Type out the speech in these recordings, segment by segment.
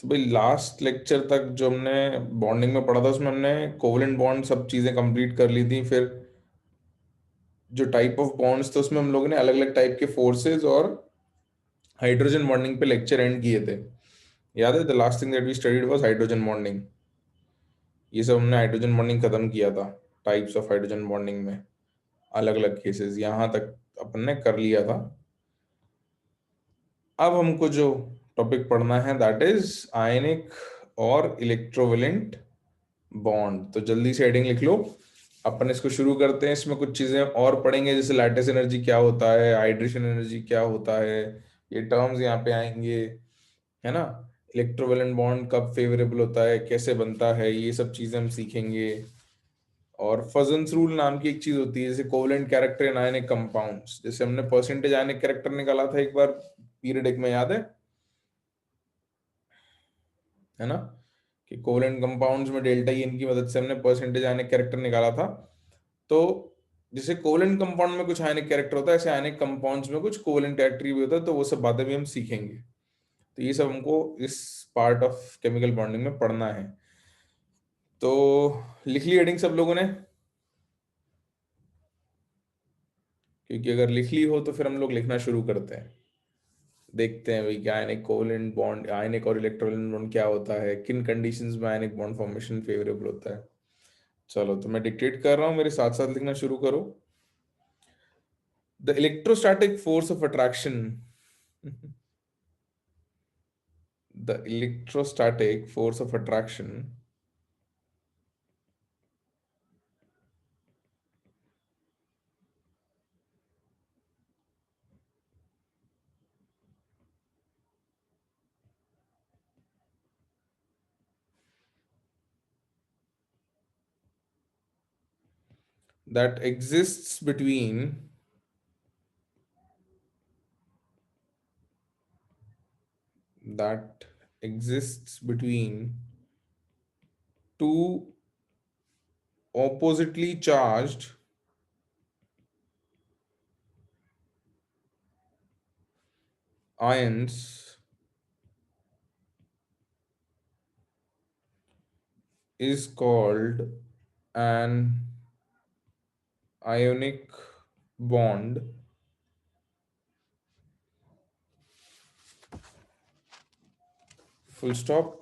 तो भाई last lecture तक जो हमने बॉन्डिंग में पढ़ा था उसमें हमने कोवलेंट बॉन्ड सब चीजें कंप्लीट कर ली थी। फिर जो टाइप ऑफ बॉन्ड्स थे उसमें हम लोगों ने अलग अलग टाइप के फोर्सेस और हाइड्रोजन बॉन्डिंग पे लेक्चर एंड किए थे। याद है, the last thing that we studied was hydrogen bonding. ये सब हमने हाइड्रोजन बॉन्डिंग खत्म किया था, टाइप्स ऑफ हाइड्रोजन बॉन्डिंग में अलग अलग केसेस यहाँ तक अपन ने कर लिया था। अब हमको जो टॉपिक पढ़ना है दैट इज आयनिक और इलेक्ट्रोवेलेंट बॉन्ड। तो जल्दी से हेडिंग लिख लो, अपन इसको शुरू करते हैं। इसमें कुछ चीजें और पढ़ेंगे, जैसे लैटिस एनर्जी क्या होता है, हाइड्रेशन एनर्जी क्या होता है, ये टर्म्स यहाँ पे आएंगे, है ना। इलेक्ट्रोवेलेंट बॉन्ड कब फेवरेबल होता है, कैसे बनता है, ये सब चीजें हम सीखेंगे। और फजन्स रूल नाम की एक चीज होती है, जैसे covalent character in ionic compounds. जैसे हमने परसेंटेज आयनिक कैरेक्टर निकाला था एक बार पीरियड में, याद है ना, कि कोवेलेंट कंपाउंड्स में डेल्टा ई एन की मदद से हमने परसेंटेज आयनिक कैरेक्टर निकाला था। तो जैसे कोवेलेंट कंपाउंड में कुछ आयनिक कैरेक्टर होता है, ऐसे आयनिक कंपाउंड्स में कुछ कोवेलेंट कैरेक्टर भी होता है। तो वो सब बातें भी हम सीखेंगे। तो ये सब हमको इस पार्ट ऑफ केमिकल बॉन्डिंग में पढ़ना है। तो लिख ली हेडिंग सब लोगों ने? क्योंकि अगर लिख ली हो तो फिर हम लोग लिखना शुरू करते हैं। देखते हैं भाई कि आयनिक कोवेलेंट बॉन्ड, आयनिक और इलेक्ट्रोवेलेंट बॉन्ड क्या होता है, किन कंडीशंस में आयनिक बॉन्ड फॉर्मेशन फेवरेबल होता है। चलो, तो मैं डिक्टेट कर रहा हूँ, मेरे साथ साथ लिखना शुरू करो। The electrostatic force of attraction the electrostatic force of attraction that exists between that exists between two oppositely charged ions is called an ionic bond. Full stop.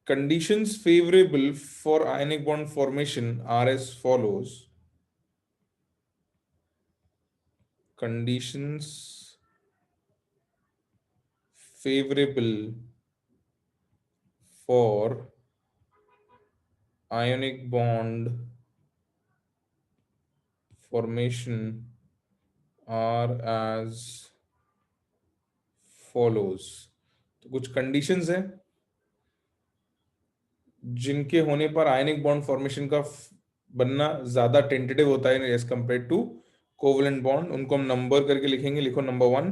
Conditions favorable for ionic bond formation are as follows. Conditions favorable for ionic bond formation are as follows। तो कुछ conditions हैं जिनके होने पर ionic bond formation का बनना ज्यादा tentative होता है as compare to covalent bond. उनको हम नंबर करके लिखेंगे। लिखो, number 1,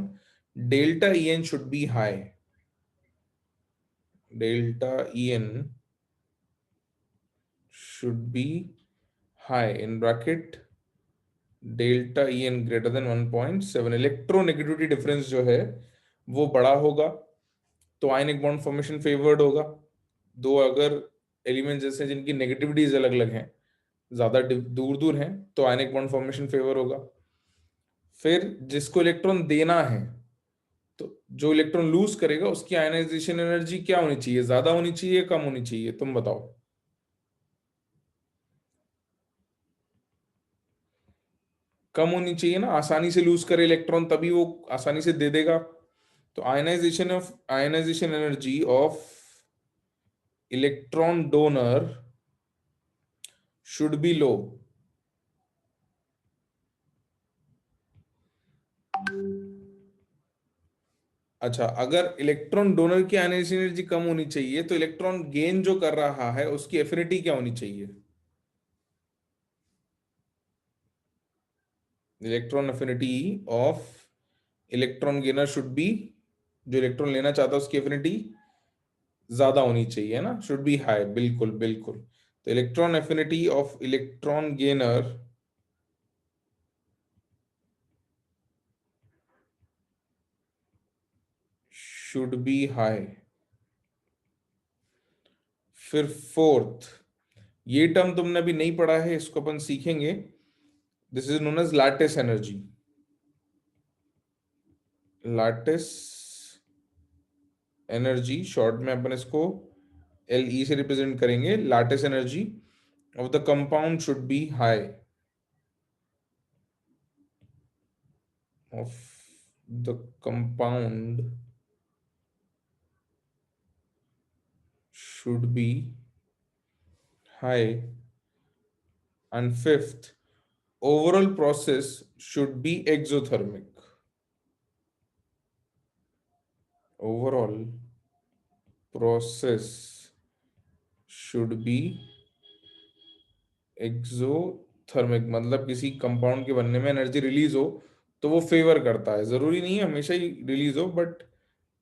delta E N should be high. Delta E N should be high in bracket, delta E N greater than 1.7। Electronegativity difference जो है वो बड़ा होगा तो आयनिक बॉन्ड फॉर्मेशन फेवर्ड होगा। दो अगर एलिमेंट जैसे जिनकी नेगेटिविटीज अलग अलग हैं, ज्यादा दूर दूर हैं, तो आयनिक बॉन्ड फॉर्मेशन फेवर होगा। फिर जिसको इलेक्ट्रॉन देना है, तो जो इलेक्ट्रॉन लूज करेगा उसकी आयनाइजेशन एनर्जी क्या होनी चाहिए, ज्यादा होनी चाहिए, कम होनी चाहिए, तुम बताओ। कम होनी चाहिए ना, आसानी से लूज करे इलेक्ट्रॉन तभी वो आसानी से दे देगा। तो ionisation energy of electron donor should be low. अच्छा, अगर इलेक्ट्रॉन डोनर की आयनाइजेशन एनर्जी कम होनी चाहिए तो इलेक्ट्रॉन गेन जो कर रहा है उसकी एफिनिटी क्या होनी चाहिए? Electron affinity of electron gainer should B, जो इलेक्ट्रॉन लेना चाहता है उसकी एफिनिटी ज्यादा होनी चाहिए, है ना, शुड बी हाई। बिल्कुल बिल्कुल। तो electron affinity of electron gainer should be high. फिर फोर्थ, ये टर्म तुमने अभी नहीं पढ़ा है, इसको अपन सीखेंगे। This is known as lattice energy. Lattice energy short में अपन इसको LE से रिप्रेजेंट करेंगे। Lattice energy of the compound should be high, of the compound should be high. And fifth, overall process should be exothermic. Overall process should be exothermic, मतलब किसी compound के बनने में एनर्जी रिलीज हो तो वो फेवर करता है। जरूरी नहीं है हमेशा ही रिलीज हो, बट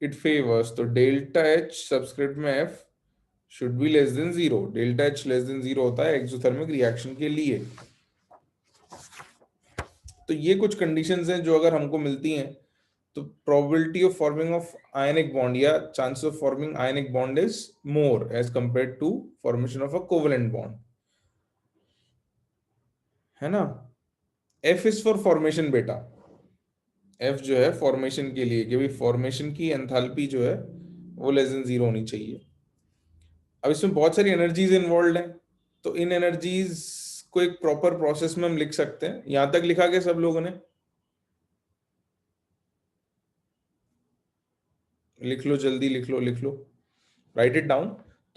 इट फेवर्स। तो डेल्टा एच सबस्क्रिप्ट में F should be less than zero. Delta H less than zero होता है एक्सोथर्मिक रिएक्शन के लिए। तो ये कुछ कंडीशंस हैं जो अगर हमको मिलती हैं तो probability of forming of ionic bond या chances of forming ionic bond is more as compare to formation of a covalent bond, है ना। एफ इज फॉर फॉर्मेशन बेटा। एफ जो है फॉर्मेशन के लिए, कि भाई फॉर्मेशन की एंथैल्पी जो है वो लेस देन जीरो होनी चाहिए। अब इसमें बहुत सारी एनर्जीज इन्वॉल्व हैं, तो इन एनर्जीज को एक प्रॉपर प्रोसेस में हम लिख सकते हैं। यहां तक लिखा गया सब लोगों ने? लिख लो, जल्दी लिख लो, लिख लो, राइट इट डाउन।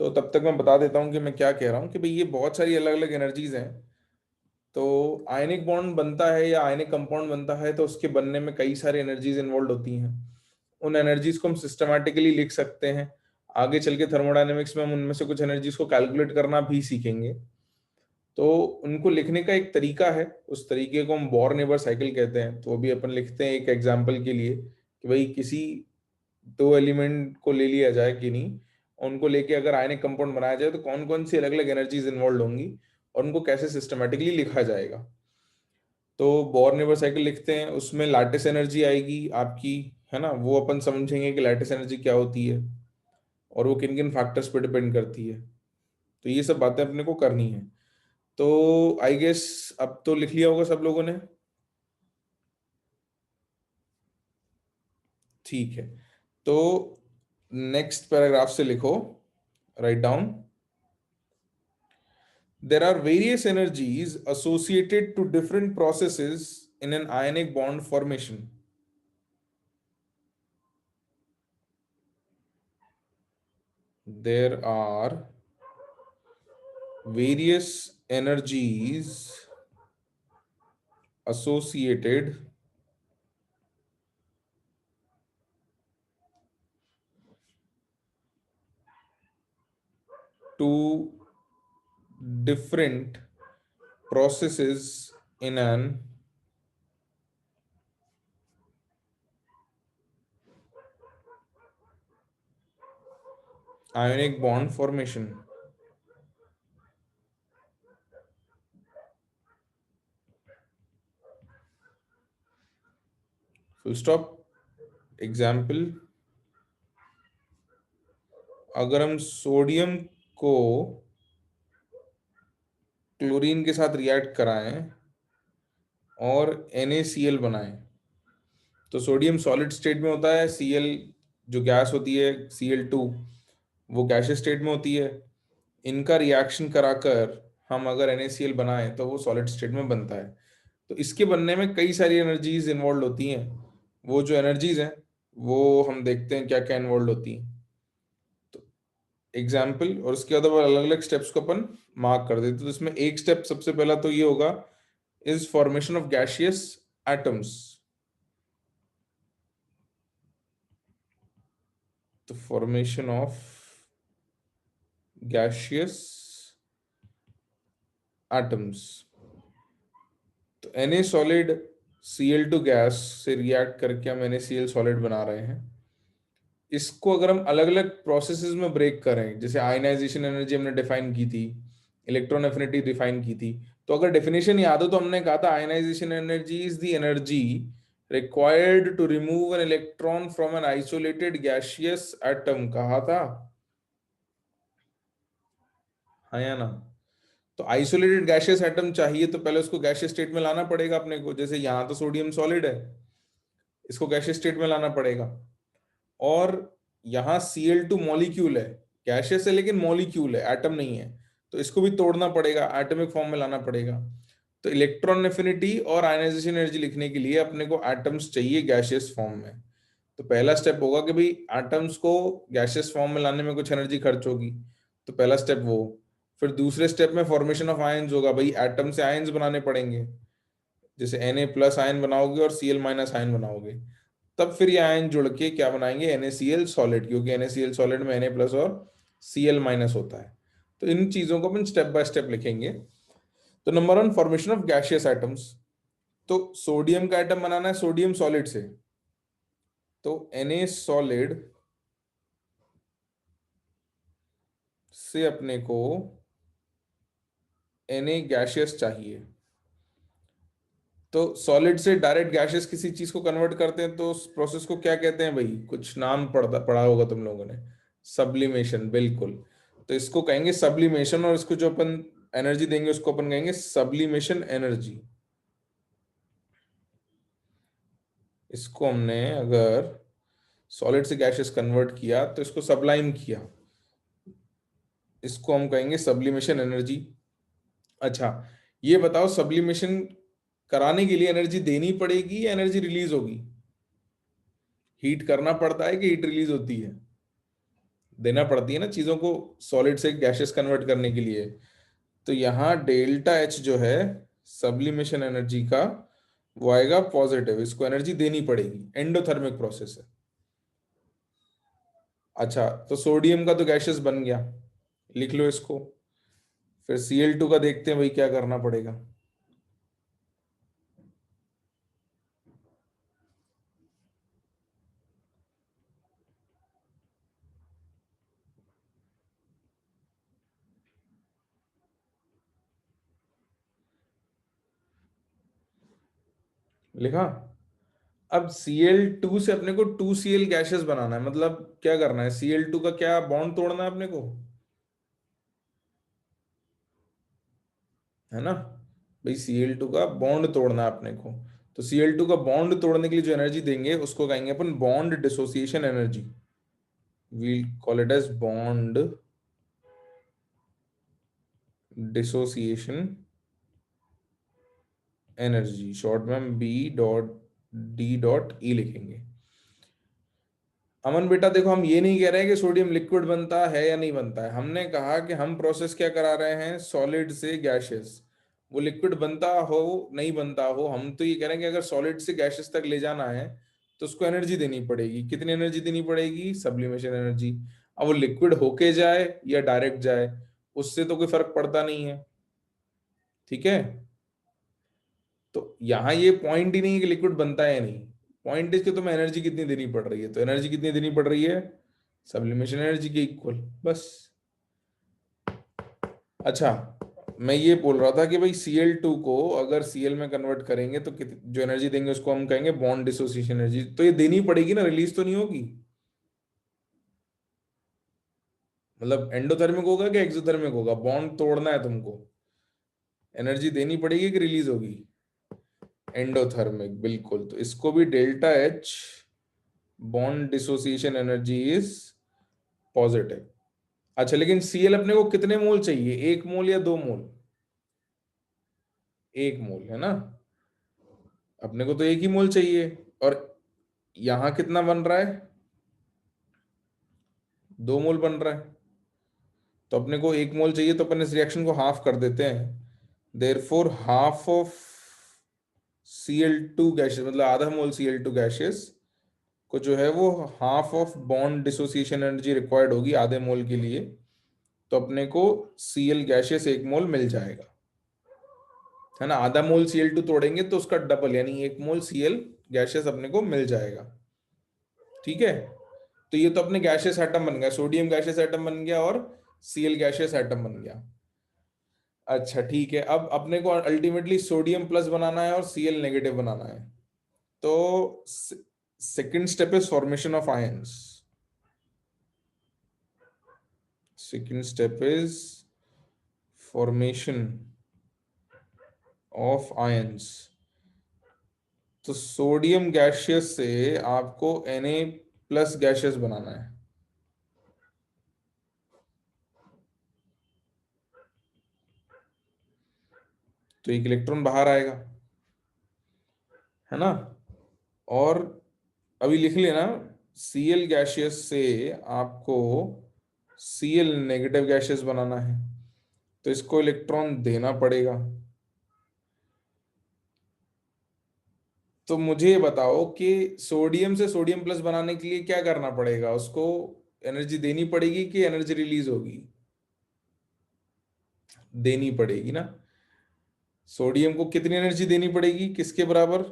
तो तब तक मैं बता देता हूँ कि मैं क्या कह रहा हूँ, कि भाई ये बहुत सारी अलग अलग एनर्जीज हैं। तो आयनिक बॉन्ड बनता है या आयनिक कंपाउंड बनता है तो उसके बनने में कई सारी एनर्जीज इन्वॉल्व होती हैं। उन एनर्जीज को हम सिस्टमैटिकली लिख सकते हैं। आगे चल के थर्मोडायनेमिक्स में हम उनमें से कुछ एनर्जीज को कैलकुलेट करना भी सीखेंगे। तो उनको लिखने का एक तरीका है, उस तरीके को हम बॉर नेबर साइकिल कहते हैं। तो अभी अपन लिखते हैं एक एग्जाम्पल के लिए, कि भाई किसी दो एलिमेंट को ले लिया जाए कि नहीं, उनको लेके अगर आयनिक कंपाउंड बनाया जाए तो कौन कौन सी अलग अलग एनर्जीज इन्वॉल्व होंगी और उनको कैसे सिस्टमेटिकली लिखा जाएगा। तो बोर नेबर साइकिल लिखते हैं, उसमें लैटिस एनर्जी आएगी आपकी, है ना। वो अपन समझेंगे कि लैटिस एनर्जी क्या होती है और वो किन किन फैक्टर्स पे डिपेंड करती है। तो ये सब बातें अपने को करनी है। तो आई गेस अब तो लिख लिया होगा सब लोगों ने, ठीक है। तो नेक्स्ट पैराग्राफ से लिखो, write down. There are various energies associated to different processes in an ionic bond formation. There are various energies associated to different processes in an ionic bond formation. Full stop. Example, अगर हम sodium को chlorine के साथ react कराएं और NaCl बनाएं, तो sodium solid state में होता है, Cl जो गैस होती है Cl2 वो गैसियस स्टेट में होती है। इनका रिएक्शन कराकर हम अगर NaCl बनाएं तो वो सॉलिड स्टेट में बनता है। तो इसके बनने में कई सारी एनर्जीज इन्वॉल्व होती हैं। वो जो एनर्जीज हैं वो हम देखते हैं क्या क्या इन्वॉल्व होती हैं। तो एग्जाम्पल, और उसके बाद अलग अलग स्टेप्स को अपन मार्क कर देते। तो इसमें एक स्टेप सबसे पहला तो ये होगा, is formation of gaseous atoms. तो फॉर्मेशन ऑफ गैसियस एटम्स। तो Na सॉलिड Cl2 गैस से रिएक्ट करके हम NaCl सॉलिड बना रहे हैं। इसको अगर हम अलग अलग प्रोसेसेस में ब्रेक करें, जैसे आयनाइजेशन एनर्जी हमने डिफाइन की थी, इलेक्ट्रॉन एफिनिटी डिफाइन की थी। तो अगर डेफिनेशन याद हो तो हमने कहा था ionisation energy is the energy required to remove an electron from an isolated gaseous atom, कहा था, हाँ या ना? तो आइसोलेटेड गैसियस एटम चाहिए तो पहले उसको गैसियस स्टेट में लाना पड़ेगा अपने को। जैसे यहां तो सोडियम सॉलिड है, इसको गैसियस स्टेट में लाना पड़ेगा। और यहाँ Cl2 मॉलिक्यूल है, गैसियस है लेकिन मॉलिक्यूल है, एटम नहीं है, तो इसको भी तोड़ना पड़ेगा, एटॉमिक फॉर्म में लाना पड़ेगा। तो इलेक्ट्रॉन एफिनिटी और आयनाइजेशन एनर्जी लिखने के लिए अपने को एटम्स चाहिए गैसियस फॉर्म में। तो पहला स्टेप होगा कि भाई एटम्स को गैसियस फॉर्म में लाने में कुछ एनर्जी खर्च होगी, तो पहला स्टेप वो। फिर दूसरे स्टेप में फॉर्मेशन ऑफ आयंस होगा, भाई एटम से आयंस बनाने पड़ेंगे, जैसे Na+ आयन बनाओगे और Cl- आयन बनाओगे, तब फिर ये आयन जुड़ के क्या बनाएंगे, NaCl सॉलिड, क्योंकि NaCl सॉलिड में Na+ और Cl- होता है। तो इन चीजों को अपन स्टेप बाय स्टेप लिखेंगे। तो number 1, formation of gaseous atoms. तो सोडियम का एटम बनाना है सोडियम सॉलिड से, तो Na सॉलिड से अपने को Na गैसियस चाहिए। तो सॉलिड से डायरेक्ट गैसियस किसी चीज को कन्वर्ट करते हैं तो उस प्रोसेस को क्या कहते हैं भाई, कुछ नाम पढ़ा होगा तुम लोगों ने, सब्लिमेशन, बिल्कुल। तो इसको कहेंगे सब्लिमेशन, और इसको जो अपन एनर्जी देंगे उसको अपन कहेंगे सब्लिमेशन एनर्जी। इसको हमने अगर सॉलिड से गैसियस कन्वर्ट किया तो इसको सब्लाइम किया, इसको हम कहेंगे सब्लिमेशन एनर्जी। अच्छा, ये बताओ सब्लिमेशन कराने के लिए एनर्जी देनी पड़ेगी या एनर्जी रिलीज होगी? हीट करना पड़ता है कि हीट रिलीज होती है? देना पड़ती है ना चीजों को सॉलिड से गैसियस कन्वर्ट करने के लिए। तो यहाँ डेल्टा एच जो है सब्लिमेशन एनर्जी का, वो आएगा पॉजिटिव, इसको एनर्जी देनी पड़ेगी, एंडोथर्मिक प्रोसेस है। अच्छा, तो सोडियम का तो गैसियस बन गया, लिख लो इसको। फिर Cl2 का देखते हैं भाई क्या करना पड़ेगा। लिखा। अब Cl2 से अपने को 2Cl गैसेस बनाना है, मतलब क्या करना है, Cl2 का क्या बॉन्ड तोड़ना है अपने को, है ना? भाई Cl2 का बॉन्ड तोड़ना है अपने को। तो Cl2 का बॉन्ड तोड़ने के लिए जो एनर्जी देंगे उसको कहेंगे अपन bond dissociation energy. We'll call it as bond dissociation energy, short में हम B.D.E लिखेंगे। अमन बेटा देखो, हम ये नहीं कह रहे हैं कि सोडियम लिक्विड बनता है या नहीं बनता है, हमने कहा कि हम प्रोसेस क्या करा रहे हैं, सॉलिड से गैसियस। वो लिक्विड बनता हो नहीं बनता हो, हम तो ये कह रहे हैं कि अगर सॉलिड से गैसियस तक ले जाना है तो उसको एनर्जी देनी पड़ेगी। कितनी एनर्जी देनी पड़ेगी, सब्लिमेशन एनर्जी। अब वो लिक्विड होके जाए या डायरेक्ट जाए, उससे तो कोई फर्क पड़ता नहीं है, ठीक है? तो यहाँ ये पॉइंट ही नहीं है कि लिक्विड बनता है या नहीं, पॉइंट इज कि तुम्हें एनर्जी कितनी देनी पड़ रही है। तो एनर्जी कितनी देनी पड़ रही है, सब्लिमेशन एनर्जी के इक्वल, बस। अच्छा, मैं ये बोल रहा था कि भाई Cl2 को अगर Cl में कन्वर्ट करेंगे तो जो एनर्जी देंगे उसको हम कहेंगे बॉन्ड डिसोसिएशन एनर्जी। तो ये देनी पड़ेगी ना, रिलीज तो नहीं होगी। मतलब एंडोथर्मिक होगा कि एक्सोथर्मिक होगा, बॉन्ड तोड़ना है तुमको, एनर्जी देनी पड़ेगी कि रिलीज होगी, एंडोथर्मिक, बिल्कुल। तो इसको भी delta H bond dissociation energy is positive. अच्छा, लेकिन Cl अपने को कितने मोल चाहिए, 1 मोल या 2 मोल? 1 मोल है ना, अपने को तो 1 ही मोल चाहिए। और यहां कितना बन रहा है, 2 मोल बन रहा है। तो अपने को 1 मोल चाहिए, तो अपन इस रिएक्शन को हाफ कर देते हैं। Therefore half of Cl2 gases, मतलब आधा मोल Cl2 गैसेस को जो है वो half of bond dissociation energy required होगी आधे मोल के लिए। तो अपने को Cl गैसेस 1 मोल मिल जाएगा, है ना? आधा मोल Cl2 तोड़ेंगे तो उसका डबल, यानी 1 मोल Cl गैसेस अपने को मिल जाएगा, ठीक है? तो ये तो अपने गैसियस एटम बन गया, सोडियम गैसियस एटम बन गया और Cl गैसियस एटम बन गया। अच्छा ठीक है, अब अपने को अल्टीमेटली सोडियम प्लस बनाना है और Cl नेगेटिव बनाना है। तो second step is formation of ions. Second step is formation of ions. तो सोडियम गैशियस से आपको Na प्लस गैशियस बनाना है। तो एक इलेक्ट्रॉन बाहर आएगा, है ना। और अभी लिख लेना, Cl गैशियस से आपको Cl नेगेटिव गैशियस बनाना है, तो इसको इलेक्ट्रॉन देना पड़ेगा। तो मुझे ये बताओ कि सोडियम से सोडियम प्लस बनाने के लिए क्या करना पड़ेगा, उसको एनर्जी देनी पड़ेगी कि एनर्जी रिलीज होगी? देनी पड़ेगी ना। सोडियम को कितनी एनर्जी देनी पड़ेगी, किसके बराबर?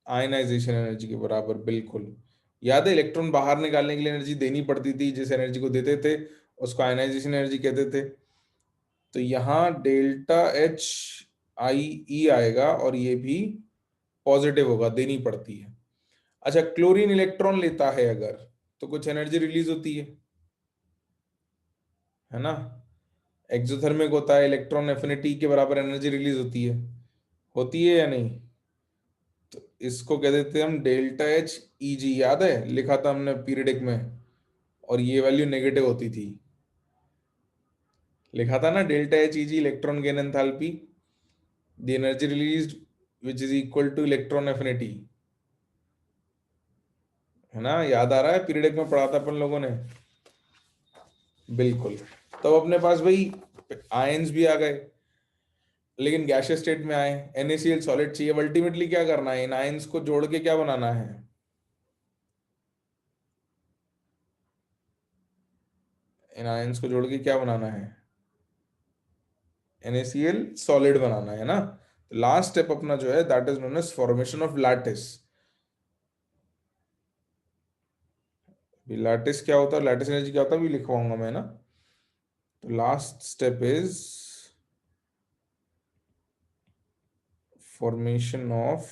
आयनाइजेशन एनर्जी के बराबर, बिल्कुल। याद है, इलेक्ट्रॉन बाहर निकालने के लिए एनर्जी देनी पड़ती थी, जिस एनर्जी को देते थे उसको आयनाइजेशन एनर्जी कहते थे। तो यहाँ डेल्टा एच आई ई आएगा और ये भी पॉजिटिव होगा, देनी पड़ती है। अच्छा, क्लोरीन इलेक्ट्रॉन लेता है अगर, तो कुछ एनर्जी रिलीज होती है ना। एक्सोथर्मिक होता है, इलेक्ट्रॉन एफिनिटी के बराबर एनर्जी रिलीज होती है या नहीं? तो इसको कह देते हैं हम डेल्टा एच ई जी। याद है, लिखा था हमने पीरियडिक में, और ये वैल्यू नेगेटिव होती थी। लिखा था ना, delta H E G electron gain enthalpy, the energy released which is equal to electron affinity. है ना, याद आ रहा है, पीरियडिक में पढ़ा था अपन लोगों ने। बिल्कुल। तो अपने पास भाई आयंस भी आ गए, लेकिन गैसियस स्टेट में आए, NaCl सॉलिड चाहिए। अल्टीमेटली क्या करना है, इन आयंस को जोड़ के क्या बनाना है? इन आयंस को जोड़ के क्या बनाना है? NaCl सॉलिड बनाना है ना। लास्ट स्टेप अपना जो है that is known as formation of lattice. Lattice क्या होता है, लैटिस एनर्जी क्या होता है, भी लिखवाऊंगा मैं ना। तो last step is formation of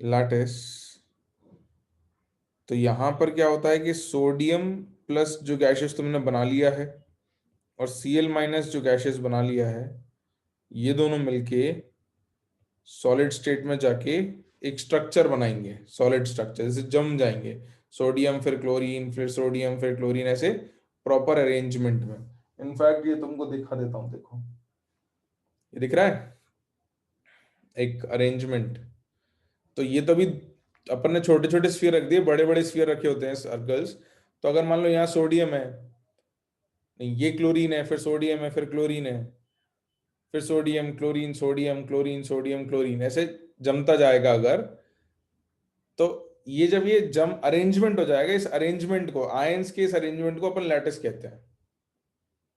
lattice. तो यहां पर क्या होता है कि सोडियम प्लस जो गैसेस तुमने बना लिया है और Cl माइनस जो गैसेस बना लिया है, ये दोनों मिलके सॉलिड स्टेट में जाके एक स्ट्रक्चर बनाएंगे, सॉलिड स्ट्रक्चर, जैसे जम जाएंगे। सोडियम फिर क्लोरीन, फिर सोडियम फिर क्लोरीन, ऐसे प्रॉपर अरेंजमेंट में। इनफैक्ट ये तुमको दिखा देता हूँ, देखो ये दिख रहा है एक अरेंजमेंट। तो ये तो अभी अपन ने छोटे छोटे स्फीयर रख दिए, बड़े बड़े स्फीयर रखे होते हैं सर्कल्स। तो अगर मान लो यहाँ सोडियम है, नहीं ये क्लोरीन है, फिर सोडियम है, फिर क्लोरीन है, फिर sodium chlorine sodium chlorine sodium chlorine, ऐसे जमता जाएगा अगर। तो ये जब ये जम अरेंजमेंट हो जाएगा, इस अरेंजमेंट को, आयंस के इस अरेंजमेंट को अपन लैटिस कहते हैं।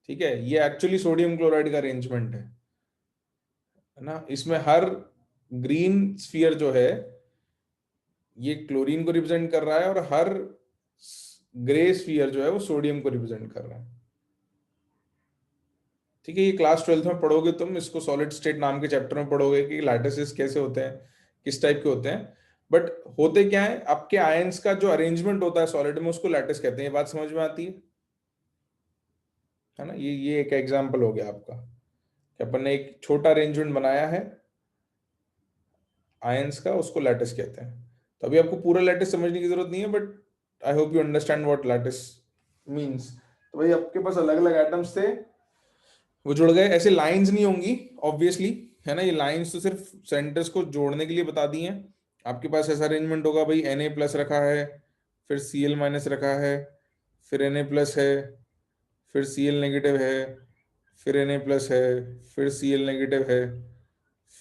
ठीक है, ये एक्चुअली सोडियम क्लोराइड का अरेंजमेंट है ना। इसमें हर ग्रीन स्फीयर जो है ये क्लोरीन को रिप्रेजेंट कर रहा है, और हर ग्रे स्फीयर जो है वो सोडियम को रिप्रेजेंट कर रहा है। ठीक है, ये क्लास 12th में पढ़ोगे तुम इसको, सॉलिड स्टेट नाम के चैप्टर में पढ़ोगे कि लैटिसेस कैसे होते हैं, किस टाइप के होते हैं। बट होते क्या है, आपके आयंस का जो अरेंजमेंट होता है सॉलिड में, उसको लैटिस कहते हैं। ये बात समझ में आती है ना। ये एक एग्जांपल हो गया आपका कि अपन ने एक छोटा अरेंजमेंट बनाया है आयंस का, उसको लैटिस कहते हैं। तो अभी आपको पूरा लैटिस समझने की जरूरत नहीं है, but I hope you understand what lattice means. तो भाई आपके पास अलग अलग एटम्स थे, वो जुड़ गए। ऐसे लाइंस नहीं होंगी ऑब्वियसली, है ना। ये लाइंस तो सिर्फ सेंटर्स को जोड़ने के लिए बता दी हैं। आपके पास ऐसा अरेंजमेंट होगा भाई, Na प्लस रखा है, फिर Cl माइनस रखा है, फिर Na प्लस है, फिर Cl नेगेटिव है, फिर Na प्लस है, फिर Cl नेगेटिव है,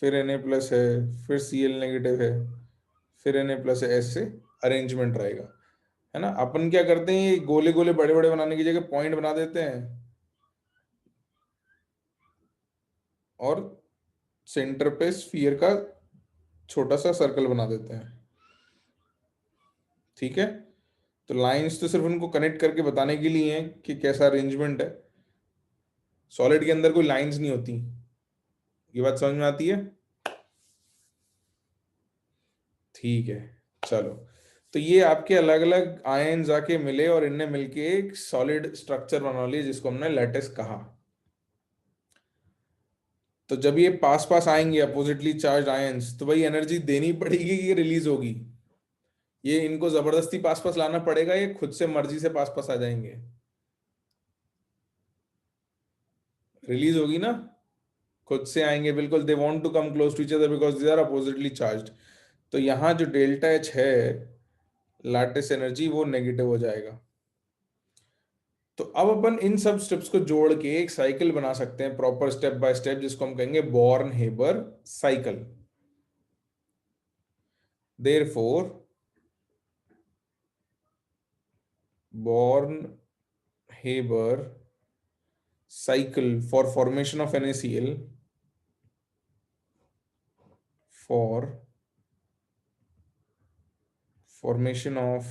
फिर Na प्लस है, फिर Cl नेगेटिव है, फिर Na प्लस है। ऐसे अरेंजमेंट रहेगा, है ना। अपन क्या करते हैं, ये गोले गोले बड़े बड़े बनाने की जगह पॉइंट बना देते हैं, और सेंटर पे स्फीयर का छोटा सा सर्कल बना देते हैं। ठीक है, तो लाइंस तो सिर्फ उनको कनेक्ट करके बताने के लिए हैं कि कैसा अरेंजमेंट है। सॉलिड के अंदर कोई लाइंस नहीं होती। ये बात समझ में आती है? ठीक है, चलो। तो ये आपके अलग अलग आयन्स आके मिले और इनने मिलके एक सॉलिड स्ट्रक्चर बना लिया जिसको हमने लैटिस कहा। तो जब ये पास पास आएंगे अपोजिटली चार्ज आयन्स, तो भाई एनर्जी देनी पड़ेगी कि रिलीज होगी? ये इनको जबरदस्ती पास पास लाना पड़ेगा, ये खुद से मर्जी से पास पास आ जाएंगे? रिलीज होगी ना, खुद से आएंगे बिल्कुल। They want to come close to each other because they are oppositely charged. तो यहाँ जो डेल्टा एच है लैटिस एनर्जी, वो नेगेटिव हो जाएगा। तो अब अपन इन सब स्टेप्स को जोड़ के एक साइकिल बना सकते हैं प्रॉपर स्टेप बाय स्टेप, जिसको हम कहेंगे Born Haber cycle. Therefore Born Haber cycle for formation of NaCl, for formation of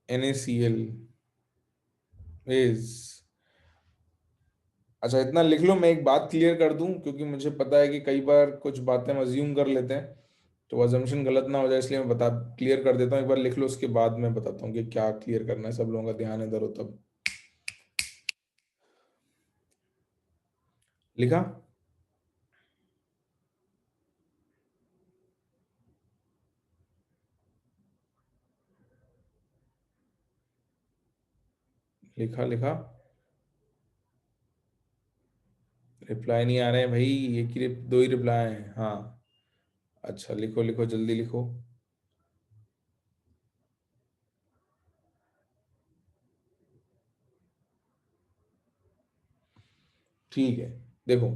NaCl is, अच्छा इतना लिख लो। मैं एक बात क्लियर कर दूं, क्योंकि मुझे पता है कि कई बार कुछ बातें हम अज्यूम कर लेते हैं, तो अजम्पशन गलत ना हो जाए, इसलिए मैं बता क्लियर कर देता हूँ। एक बार लिख लो, उसके बाद मैं बताता हूँ कि क्या क्लियर करना है। सब लोगों का ध्यान इधर हो तब। लिखा? लिखा लिखा? रिप्लाई नहीं आ रहे हैं भाई, एक ही दो ही रिप्लाई हैं। हाँ, अच्छा लिखो लिखो, जल्दी लिखो। ठीक है, देखो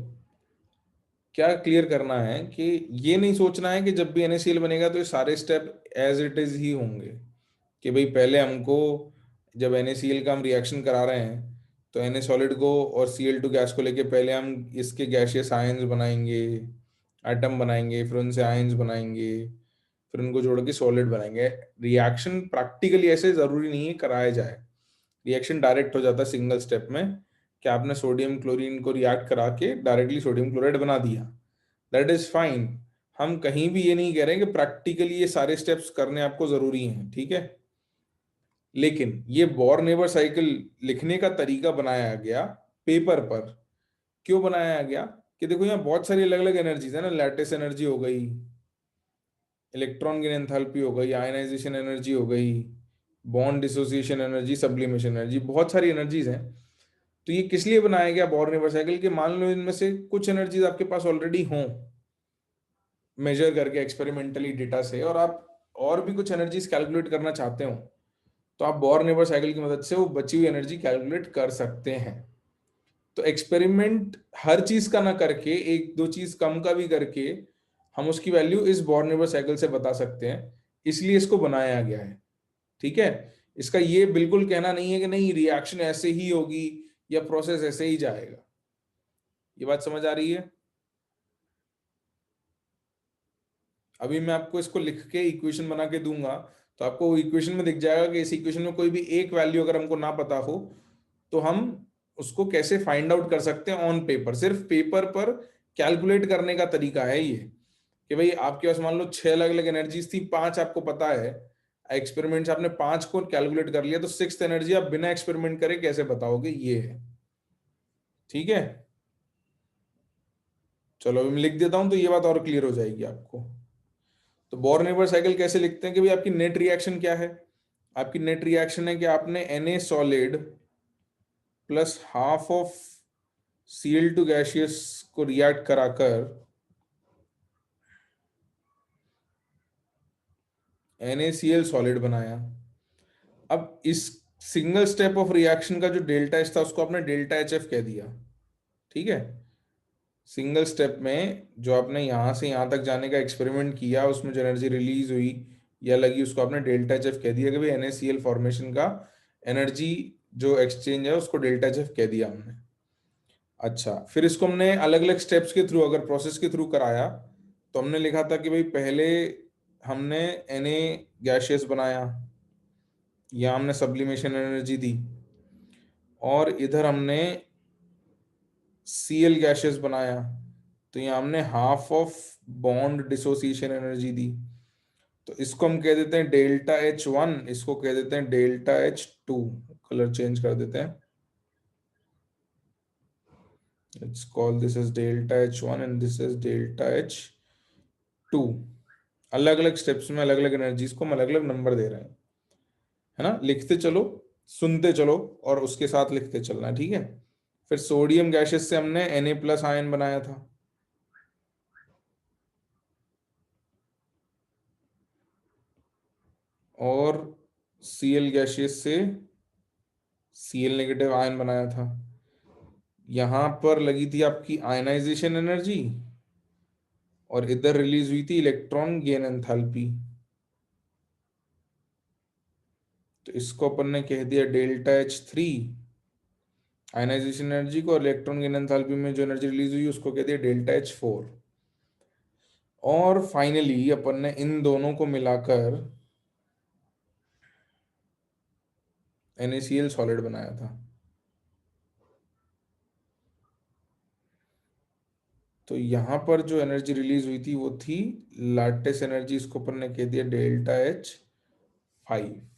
क्या क्लियर करना है कि ये नहीं सोचना है कि जब भी NaCl बनेगा तो ये सारे स्टेप एज इट इज ही होंगे। कि भाई पहले हमको, जब NaCl का हम रिएक्शन करा रहे हैं, तो Na सॉलिड को और Cl2 गैस को लेके पहले हम इसके गैसियस आयंस बनाएंगे, एटम बनाएंगे, फिर उनसे आयंस बनाएंगे, फिर उनको जोड़ के सॉलिड बनाएंगे। रिएक्शन प्रैक्टिकली ऐसे जरूरी नहीं है कराया जाए। रिएक्शन डायरेक्ट हो जाता है सिंगल स्टेप में, कि आपने सोडियम क्लोरीन को रिएक्ट करा के डायरेक्टली सोडियम क्लोराइड बना दिया, दैट इज फाइन। हम कहीं भी ये नहीं कह रहे कि प्रैक्टिकली ये सारे स्टेप्स करने आपको जरूरी हैं, ठीक है। लेकिन ये बॉर्न नेबर साइकिल लिखने का तरीका बनाया गया पेपर पर। क्यों बनाया गया? कि देखो यहाँ बहुत सारी अलग अलग एनर्जीज है ना, लैटिस एनर्जी हो गई, इलेक्ट्रॉन की एंथैल्पी हो गई, आयनाइजेशन एनर्जी हो गई, bond dissociation energy, sublimation energy, बहुत सारी एनर्जीज हैं। तो ये किस लिए बनाया गया बॉर्न नेबर साइकिल? कि मान लो इनमें से कुछ एनर्जीज आपके पास ऑलरेडी हों, मेजर करके एक्सपेरिमेंटली डेटा से, और आप और भी कुछ एनर्जीज कैलकुलेट करना चाहते हो, तो आप बॉर्न नेबर साइकिल की मदद से वो बची हुई एनर्जी कैलकुलेट कर सकते हैं। तो एक्सपेरिमेंट हर चीज का ना करके, एक दो चीज कम का भी करके, हम उसकी वैल्यू इस बॉर्न नेबर साइकिल से बता सकते हैं। इसलिए इसको बनाया गया है, ठीक है। इसका ये बिल्कुल कहना नहीं है कि नहीं रिएक्शन ऐसे ही होगी या प्रोसेस ऐसे ही जाएगा। ये बात समझ आ रही है? अभी मैं आपको इसको लिख के इक्वेशन बना के दूंगा, तो आपको इक्वेशन में दिख जाएगा कि इस इक्वेशन में कोई भी एक वैल्यू अगर हमको ना पता हो, तो हम उसको कैसे फाइंड आउट कर सकते हैं ऑन पेपर। सिर्फ पेपर पर कैलकुलेट करने का तरीका है ये। कि भाई आपके पास मान लो 6 अलग अलग एनर्जीज थी, 5 आपको पता है, एक्सपेरिमेंट से आपने 5 को कैलकुलेट कर लिया, तो 6th एनर्जी आप बिना एक्सपेरिमेंट करे कैसे बताओगे? ये है, ठीक है। चलो अभी मैं लिख देता हूं, तो ये बात और क्लियर हो जाएगी आपको। तो बोर नेबर साइकिल कैसे लिखते हैं? कि भाई आपकी नेट रिएक्शन क्या है? आपकी नेट रिएक्शन है कि आपने Na solid plus half of Cl2 gaseous को रिएक्ट कराकर NaCl सॉलिड बनाया। अब इस सिंगल स्टेप ऑफ रिएक्शन का जो डेल्टा एच था, उसको आपने डेल्टा एच एफ कह दिया, ठीक है। सिंगल स्टेप में जो आपने यहां से यहां तक जाने का एक्सपेरिमेंट किया, उसमें जो एनर्जी रिलीज हुई या लगी, उसको आपने डेल्टा एच एफ कह दिया। कि भाई NaCl फॉर्मेशन का एनर्जी जो एक्सचेंज है, उसको डेल्टा एच एफ कह दिया हमने। अच्छा, फिर इसको हमने अलग अलग स्टेप्स के थ्रू, अगर प्रोसेस के थ्रू कराया, तो हमने लिखा था कि भाई पहले हमने Na गैसियस बनाया, या हमने सब्लिमेशन एनर्जी दी, और इधर हमने Cl गैसेस बनाया, तो यहाँ हमने half of bond dissociation energy दी, तो इसको हम कह देते हैं डेल्टा H1, इसको कह देते हैं डेल्टा H2। कलर चेंज कर देते हैं, let's call this is delta H1 and this is delta H2। अलग अलग स्टेप्स में अलग अलग एनर्जीज को हम अलग अलग नंबर दे रहे हैं, है ना। लिखते चलो, सुनते चलो और उसके साथ लिखते चलना, ठीक है। फिर सोडियम गैसेस से हमने Na+ आयन बनाया था, और Cl गैसेस से Cl- आयन बनाया था। यहां पर लगी थी आपकी आयनाइजेशन एनर्जी, और इधर रिलीज हुई थी इलेक्ट्रॉन गेन एंथैल्पी, तो इसको अपन ने कह दिया डेल्टा H3। आयनाइजेशन एनर्जी को, और इलेक्ट्रॉन गेन एंथैल्पी में जो एनर्जी रिलीज हुई उसको कह दिया डेल्टा H4। और फाइनली अपन ने इन दोनों को मिलाकर NaCl सॉलिड बनाया था। तो यहां पर जो एनर्जी रिलीज हुई थी वो थी लाटेस्ट एनर्जी, इसको अपन ने कह दिया डेल्टा H5।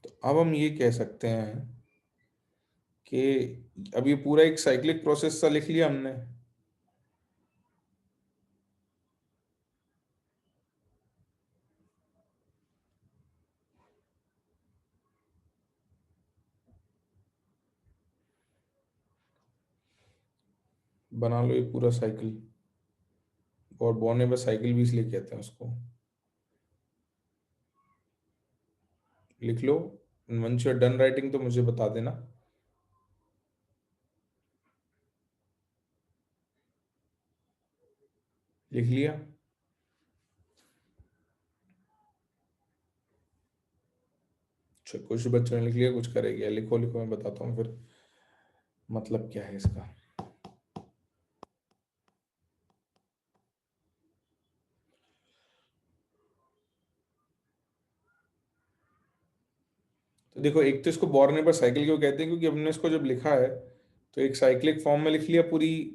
तो अब हम ये कह सकते हैं कि अब ये पूरा एक साइक्लिक प्रोसेस सा लिख लिया हमने। बना लो ये पूरा साइकिल, और बोर्नेबर साइकिल भी इसलिए कहते हैं उसको। लिख लो, once you are done writing तो मुझे बता देना। लिख लिया? अच्छा, कुछ बच्चों ने लिख लिया, कुछ करेगी। लिखो लिखो, मैं बताता हूँ फिर मतलब क्या है इसका। तो देखो, एक तो इसको बोर्नेबर साइकिल क्यों कहते हैं, क्योंकि हमने इसको जब लिखा है तो एक साइक्लिक फॉर्म में लिख लिया पूरी,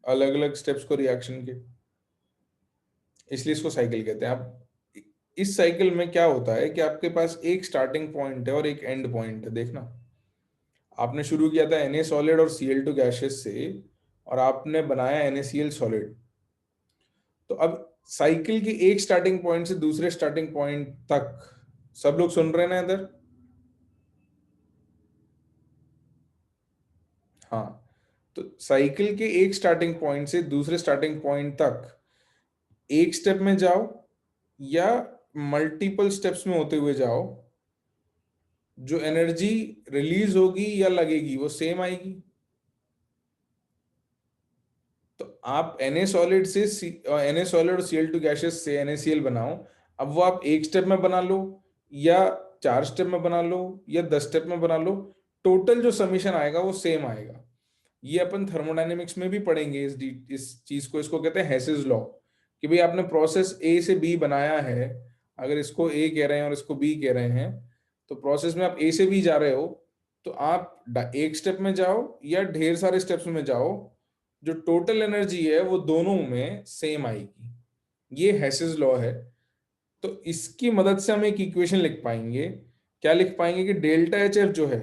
अलग अलग स्टेप्स को रिएक्शन के, इसलिए इसको साइकिल कहते हैं। अब इस साइकिल में क्या होता है कि आपके पास एक स्टार्टिंग पॉइंट है और एक एंड पॉइंट है। देखना, आपने शुरू किया था Na सॉलिड और Cl2 गैसेस से, और आपने बनाया NaCl सॉलिड। तो अब साइकिल के एक स्टार्टिंग पॉइंट से दूसरे स्टार्टिंग पॉइंट तक, सब लोग सुन रहे हैं ना इधर? हाँ। तो साइकिल के एक स्टार्टिंग पॉइंट से दूसरे स्टार्टिंग पॉइंट तक एक स्टेप में जाओ या मल्टीपल स्टेप्स में होते हुए जाओ, जो एनर्जी रिलीज होगी या लगेगी वो सेम आएगी। तो आप Na सॉलिड से Na सॉलिड और Cl2 गैसेस से NaCl बनाओ। अब वो आप एक स्टेप में बना लो, या 4 स्टेप में बना लो, या 10 स्टेप में बना लो, टोटल जो समीशन आएगा वो सेम आएगा। ये अपन थर्मोडायनेमिक्स में भी पढ़ेंगे इस चीज को। इसको कहते हैं हेसिस लॉ, कि भाई आपने प्रोसेस ए से बी बनाया है, अगर इसको ए कह रहे हैं और इसको बी कह रहे हैं, तो प्रोसेस में आप ए से बी जा रहे हो, तो आप एक स्टेप में जाओ या ढेर सारे स्टेप्स में जाओ, जो टोटल एनर्जी है वो दोनों में सेम आएगी। ये हेसिस लॉ है। तो इसकी मदद से हम एक इक्वेशन लिख पाएंगे। क्या लिख पाएंगे कि डेल्टा HF जो है,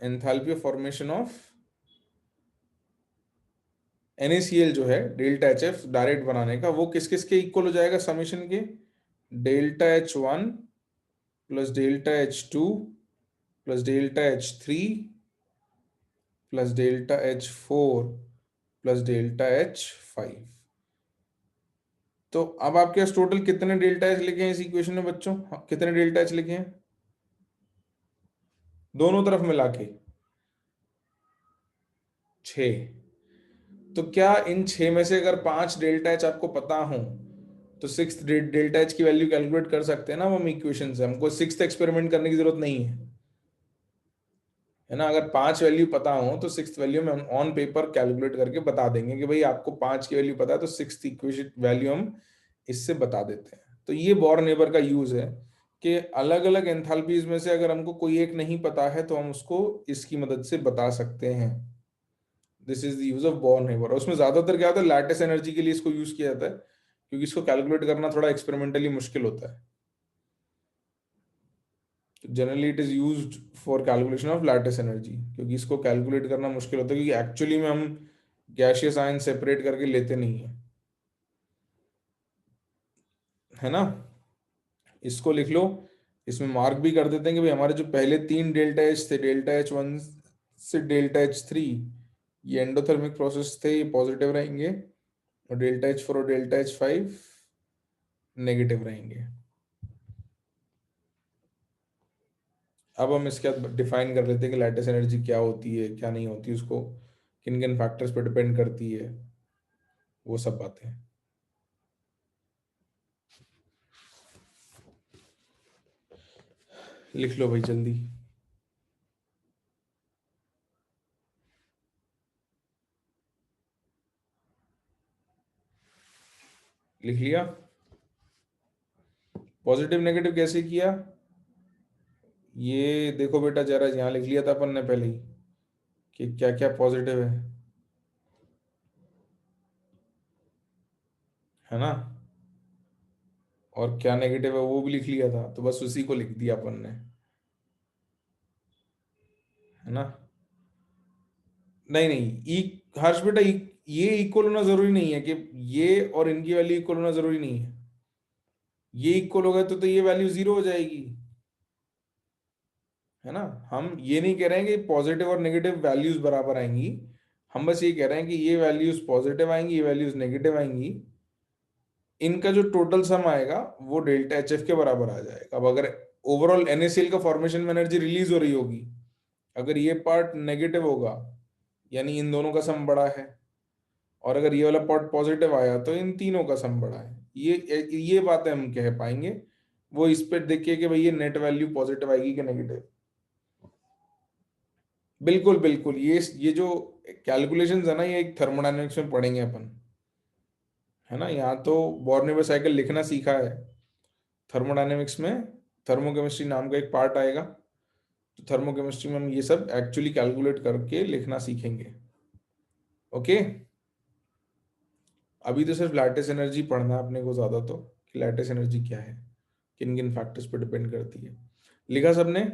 enthalpy of formation of NaCl जो है, डेल्टा HF डायरेक्ट बनाने का, वो किस किस के इक्वल हो जाएगा समेशन के? Delta H1 plus delta H2 plus delta H3 plus delta H4 plus delta H5। तो अब आपके पास टोटल कितने डेल्टा H लिखे हैं इस इक्वेशन में बच्चों? हाँ, कितने डेल्टा H लिखे हैं दोनों तरफ मिला के? 6। तो क्या इन 6 में से अगर 5 डेल्टा H आपको पता हो, तो सिक्स डेल्टा H की वैल्यू कैलकुलेट कर सकते हैं ना हम इक्वेशन से। हमको सिक्स्थ एक्सपेरिमेंट करने की जरूरत नहीं है। है ना। अगर 5 वैल्यू पता हो तो सिक्स्थ वैल्यू में हम ऑन पेपर कैलकुलेट करके बता देंगे कि भाई आपको 5 की वैल्यू पता है, तो सिक्स्थ इक्वेशन वैल्यू हम इससे बता देते हैं। तो ये बॉर्न नेबर का यूज है कि अलग अलग एंथैल्पीज में से अगर हमको कोई एक नहीं पता है तो हम उसको इसकी मदद से बता सकते हैं। This is the use of born neighbour. उसमें ज्यादातर क्या होता है, लैटिस एनर्जी के लिए इसको यूज किया जाता है, क्योंकि इसको कैलकुलेट करना थोड़ा एक्सपेरिमेंटली मुश्किल होता है। Generally it is used for calculation of lattice energy, क्योंकि इसको कैलकुलेट करना मुश्किल होता है, क्योंकि एक्चुअली में हम गैशियस आयन सेपरेट करके लेते नहीं है, है ना। इसको लिख लो, इसमें मार्क भी कर देते हैं कि भाई हमारे जो पहले 3 डेल्टा एच थे, डेल्टा एच वन से डेल्टा एच थ्री, ये एंडोथर्मिक प्रोसेस थे, ये पॉजिटिव रहेंगे, और डेल्टा एच फोर और डेल्टा एच फाइव नेगेटिव रहेंगे। अब हम इसके बाद डिफाइन कर लेते हैं कि लैटिस एनर्जी क्या होती है, क्या नहीं होती, उसको किन किन फैक्टर्स पर डिपेंड करती है, वो सब बातें। लिख लो भाई जल्दी। लिख लिया। पॉजिटिव नेगेटिव कैसे किया, ये देखो बेटा जरा, यहाँ लिख लिया था अपन ने पहले ही कि क्या क्या पॉजिटिव है ना, और क्या नेगेटिव है वो भी लिख लिया था, तो बस उसी को लिख दिया अपन ने, है ना। नहीं नहीं, हर्ष बेटा, ये इक्वल होना जरूरी नहीं है कि ये और इनकी वैल्यू इक्वल होना जरूरी नहीं है। ये इक्वल हो गए तो ये वैल्यू जीरो हो जाएगी, है ना। हम ये नहीं कह रहे हैं कि पॉजिटिव और नेगेटिव वैल्यूज बराबर आएंगी, हम बस ये कह रहे हैं कि ये वैल्यूज पॉजिटिव आएंगी, ये वैल्यूज नेगेटिव आएंगी, इनका जो टोटल सम आएगा वो डेल्टा एच एफ के बराबर आ जाएगा। अब अगर ओवरऑल NaCl का फॉर्मेशन में एनर्जी रिलीज हो रही होगी, अगर ये पार्ट नेगेटिव होगा यानी इन दोनों का सम बड़ा है, और अगर ये वाला पार्ट पॉजिटिव आया तो इन तीनों का सम बड़ा है। ये बातें हम कह पाएंगे, वो इस पे देखिए कि भाई ये नेट वैल्यू पॉजिटिव आएगी कि नेगेटिव। बिल्कुल बिल्कुल, ये जो कैलकुलेशंस है ना, ये एक थर्मोडायनेमिक्स में पढ़ेंगे अपन, है ना। यहाँ तो बॉर्नवेबर साइकिल लिखना सीखा है, थर्मोडायनेमिक्स में थर्मोकेमिस्ट्री नाम का एक पार्ट आएगा, तो थर्मोकेमिस्ट्री में हम ये सब एक्चुअली कैलकुलेट करके लिखना सीखेंगे। ओके, अभी तो सिर्फ लैटिस एनर्जी पढ़ना है अपने को ज्यादा, तो कि लैटिस एनर्जी क्या है, किन किन फैक्टर्स पर डिपेंड करती है। लिखा सबने।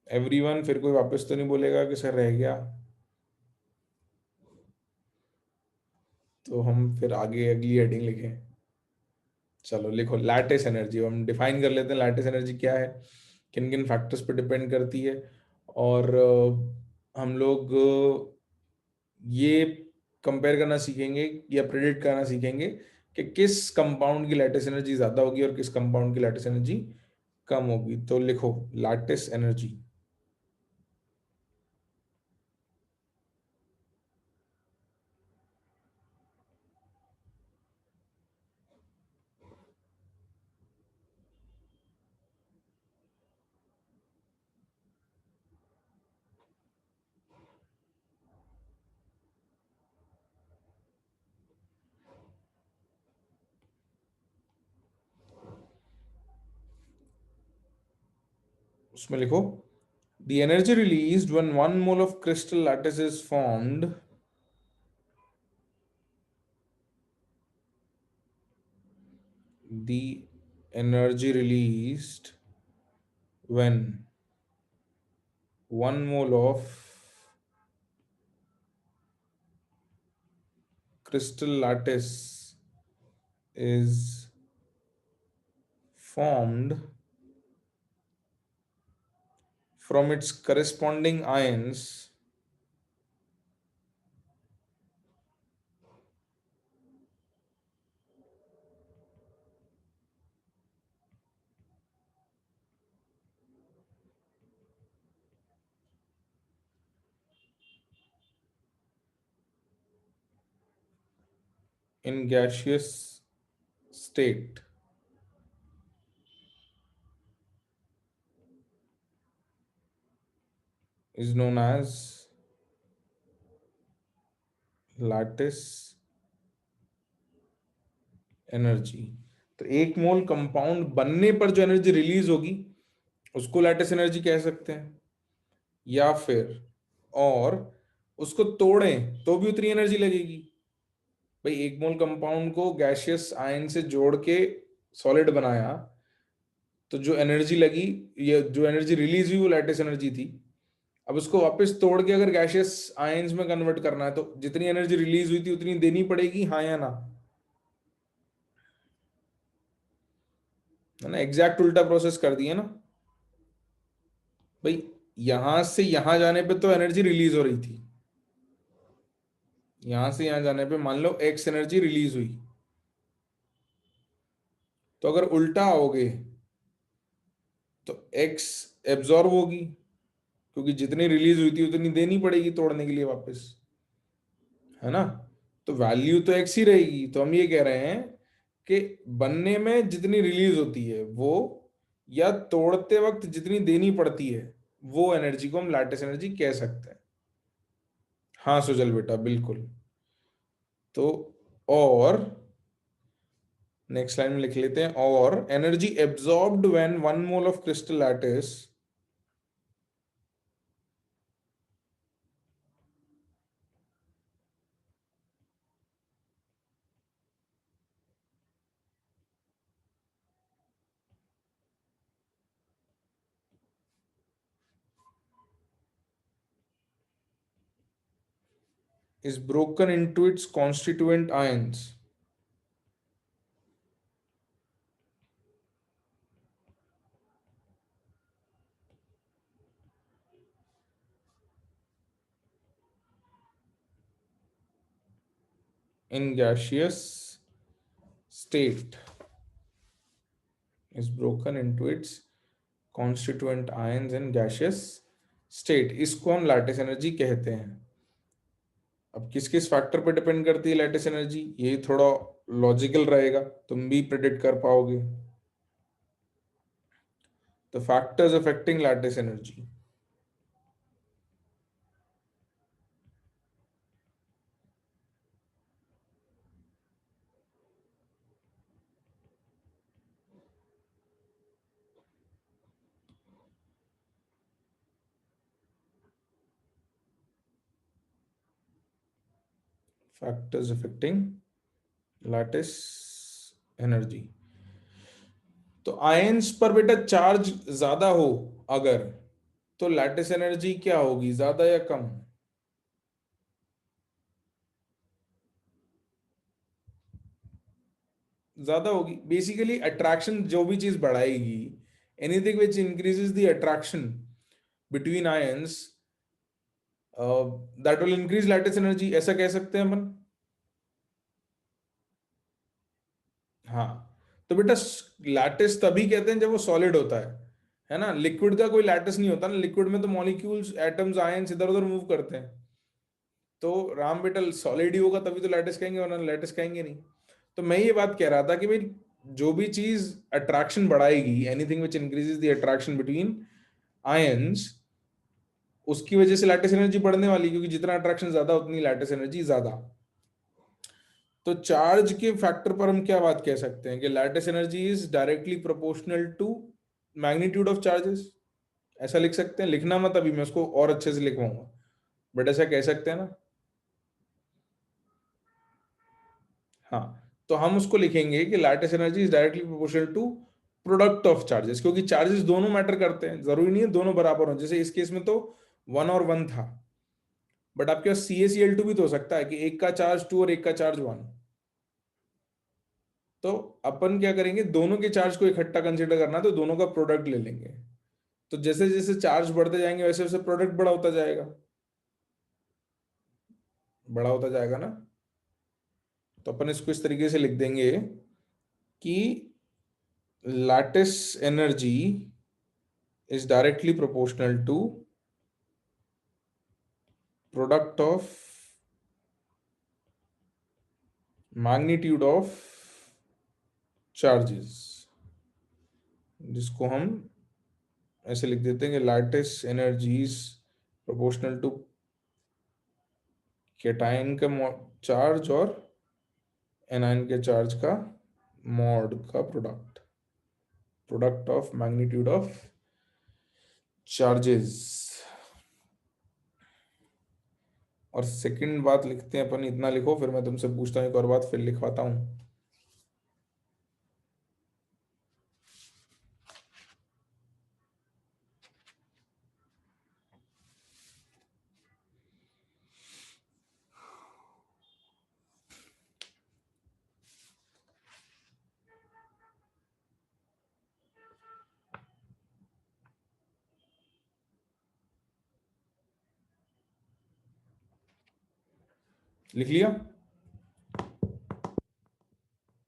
एवरीवन, फिर कोई वापस तो नहीं बोलेगा कि सर रह गया, तो हम फिर आगे अगली हेडिंग लिखें। चलो लिखो, लैटिस एनर्जी हम डिफाइन कर लेते हैं, लैटिस एनर्जी क्या है, किन किन फैक्टर्स पर डिपेंड करती है, और हम लोग ये कंपेयर करना सीखेंगे या प्रेडिक्ट करना सीखेंगे कि किस कंपाउंड की लैटिस एनर्जी ज्यादा होगी और किस कंपाउंड की लैटिस एनर्जी कम होगी। तो लिखो लैटिस एनर्जी। उसमें लिखो, the energy released when 1 mole of crystal lattice is formed the energy released when 1 mole of crystal lattice is formed from its corresponding ions in gaseous state is known as lattice energy. तो एक मोल compound बनने पर जो energy release होगी उसको lattice energy कह सकते हैं, या फिर और उसको तोड़ें तो भी उतनी एनर्जी लगेगी। भाई एक मोल कंपाउंड को गैसियस आयन से जोड़ के सॉलिड बनाया, तो जो एनर्जी लगी, ये जो एनर्जी रिलीज हुई वो लैटिस एनर्जी थी। अब उसको वापस तोड़ के अगर गैसियस आयंस में कन्वर्ट करना है तो जितनी एनर्जी रिलीज हुई थी उतनी देनी पड़ेगी, हाँ या ना? है ना, एग्जैक्ट उल्टा प्रोसेस कर दिया ना भाई। यहां से यहां जाने पे तो एनर्जी रिलीज हो रही थी, यहां से यहां जाने पे मान लो एक्स एनर्जी रिलीज हुई, तो अगर उल्टा आओगे तो एक्स एब्जॉर्ब होगी, क्योंकि जितनी रिलीज हुई थी उतनी देनी पड़ेगी तोड़ने के लिए वापस, है ना। तो वैल्यू तो एक्स ही रहेगी। तो हम ये कह रहे हैं कि बनने में जितनी रिलीज होती है वो, या तोड़ते वक्त जितनी देनी पड़ती है, वो एनर्जी को हम लैटिस एनर्जी कह सकते हैं। हाँ सुजल बेटा, बिल्कुल। तो और नेक्स्ट लाइन में लिख लेते हैं, और energy absorbed when 1 mole of crystal lattice is broken into its constituent ions in gaseous state, is broken into its constituent ions in gaseous state, इसको हम लैटिस एनर्जी कहते हैं। अब किस किस फैक्टर पे डिपेंड करती है लैटिस एनर्जी, यही थोड़ा लॉजिकल रहेगा, तुम भी प्रिडिक्ट कर पाओगे। तो factors affecting lattice energy, factors affecting lattice energy. तो आयंस पर बेटा चार्ज ज्यादा हो अगर, तो लैटिस एनर्जी क्या होगी, ज्यादा या कम? ज्यादा होगी। बेसिकली अट्रैक्शन जो भी चीज बढ़ाएगी, anything which increases the attraction between ions, that will increase lattice energy, ऐसा कह सकते हैं अपन। हाँ। तो बेटा लैटिस तभी कहते हैं जब वो सॉलिड होता है ना। लिक्विड का कोई लैटिस नहीं होता ना, लिक्विड में तो मॉलिक्यूल्स एटम्स आयंस इधर उधर मूव करते हैं। तो राम बेटा सॉलिड ही होगा तभी तो लैटिस कहेंगे, वरना लैटिस कहेंगे नहीं। तो मैं ये बात कह रहा था कि भाई जो भी चीज अट्रैक्शन बढ़ाएगी, anything which increases the attraction between ions, उसकी वजह से लैटिस एनर्जी बढ़ने वाली, क्योंकि जितना अट्रैक्शन ज्यादा उतनी लैटिस एनर्जी ज्यादा। तो चार्ज के फैक्टर पर हम क्या बात कह सकते हैं कि lattice energy is directly proportional to magnitude of charges, ऐसा लिख सकते हैं। लिखना मत, अभी मैं उसको और अच्छे से लिखवाऊंगा, बट ऐसा कह सकते हैं ना। हाँ। तो हम उसको लिखेंगे कि lattice energy is directly proportional to product of charges, क्योंकि चार्जेस दोनों मैटर करते हैं, जरूरी नहीं है दोनों बराबर हो। जैसे इस केस में तो 1 और 1 था, बट आपके पास CaCl2 भी तो हो सकता है कि एक का चार्ज 2 और एक का चार्ज 1। तो अपन क्या करेंगे, दोनों के चार्ज को इकट्ठा कंसीडर करना है तो दोनों का प्रोडक्ट ले लेंगे। तो जैसे जैसे चार्ज बढ़ते जाएंगे वैसे वैसे प्रोडक्ट बड़ा होता जाएगा, बड़ा होता जाएगा ना। तो अपन इसको इस तरीके से लिख देंगे कि lattice energy is directly proportional to product of magnitude of charges, जिसको हम ऐसे लिख देते हैं कि lattice energy is proportional to cation का चार्ज और एनायन के चार्ज का मॉड का product of magnitude of charges. और सेकंड बात लिखते हैं अपन, इतना लिखो, फिर मैं तुमसे पूछता हूँ एक और बात, फिर लिखवाता हूँ। लिख लिया?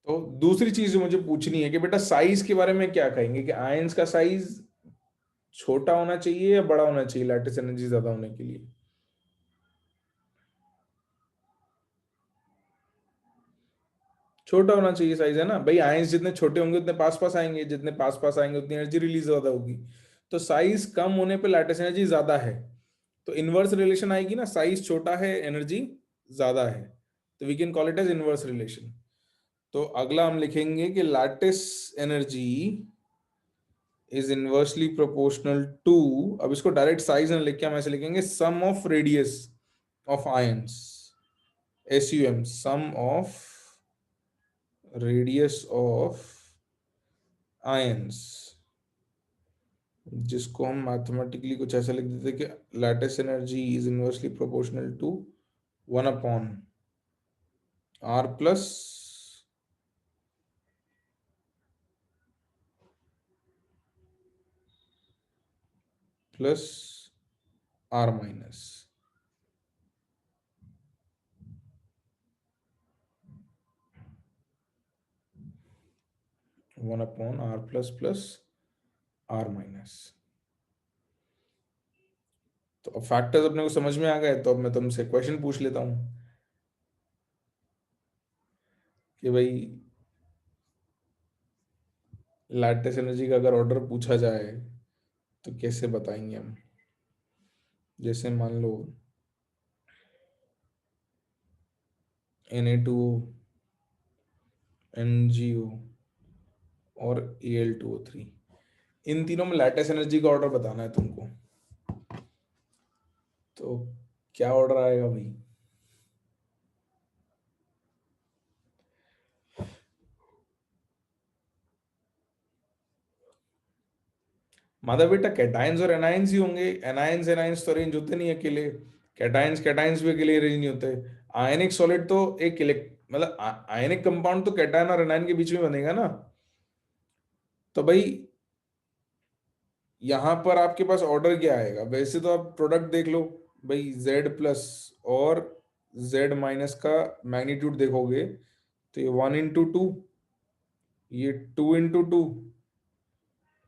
तो दूसरी चीज जो मुझे पूछनी है कि बेटा साइज के बारे में क्या कहेंगे, कि आयंस का साइज छोटा होना चाहिए या बड़ा होना चाहिए लैटिस एनर्जी ज्यादा होने के लिए? छोटा होना चाहिए साइज, है ना भाई। आयंस जितने छोटे होंगे उतने पास पास आएंगे, जितने पास पास आएंगे उतनी एनर्जी रिलीज ज्यादा होगी। तो साइज कम होने पे लैटिस एनर्जी ज्यादा है, तो इनवर्स रिलेशन आएगी ना, साइज छोटा है एनर्जी ज्यादा है, तो we can call it as inverse relation. तो अगला हम लिखेंगे कि lattice energy is inversely proportional to, अब इसको डायरेक्ट साइज ना लिख के हम ऐसे लिखेंगे, sum of radius of ions, SUM, sum of radius of ions, जिसको हम मैथमेटिकली कुछ ऐसा लिख देते कि lattice energy is inversely proportional to 1/r plus r minus. 1/r plus r minus. तो अब फैक्टर्स अपने को समझ में आ गए, तो अब मैं तुमसे क्वेश्चन पूछ लेता हूं कि भाई लैटिस एनर्जी का अगर ऑर्डर पूछा जाए तो कैसे बताएंगे हम? जैसे मान लो Na2O, NgO और Al2O3, इन तीनों में लैटिस एनर्जी का ऑर्डर बताना है तुमको। तो क्या ऑर्डर आएगा भाई? माधा बेटा कैटायंस और एनायंस ही होंगे। एनायंस एनायंस तो अरेंज होते नहीं अकेले, कैटायंस कैटायंस भी अकेले अरेंज नहीं होते। आयनिक सॉलिड तो एक मतलब आयनिक कंपाउंड तो कैटायन और एनायन के बीच में बनेगा ना। तो भाई यहां पर आपके पास ऑर्डर क्या आएगा? वैसे तो आप प्रोडक्ट देख लो भाई, Z प्लस और Z माइनस का मैग्नीट्यूड देखोगे तो ये 1 × 2, ये 2 × 2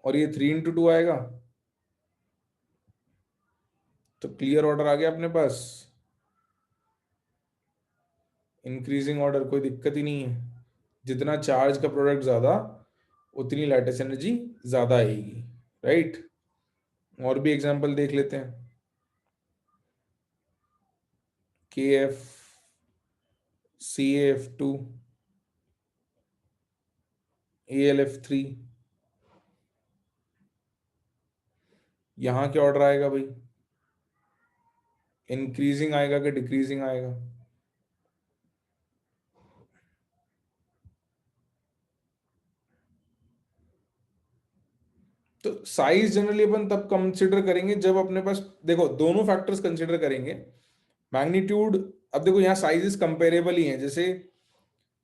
और ये 3 × 2 आएगा। तो क्लियर ऑर्डर आ गया अपने पास, इंक्रीजिंग ऑर्डर, कोई दिक्कत ही नहीं है। जितना चार्ज का प्रोडक्ट ज्यादा उतनी लैटिस एनर्जी ज्यादा आएगी, राइट। और भी एग्जांपल देख लेते हैं। KF CAF2 ALF3, यहां क्या ऑर्डर आएगा भाई? इंक्रीजिंग आएगा कि डिक्रीजिंग आएगा? तो साइज जनरली अपन तब कंसिडर करेंगे जब अपने पास, देखो दोनों फैक्टर्स कंसिडर करेंगे। मैग्नीट्यूड, अब देखो यहाँ साइजेस कंपेरेबल ही हैं, जैसे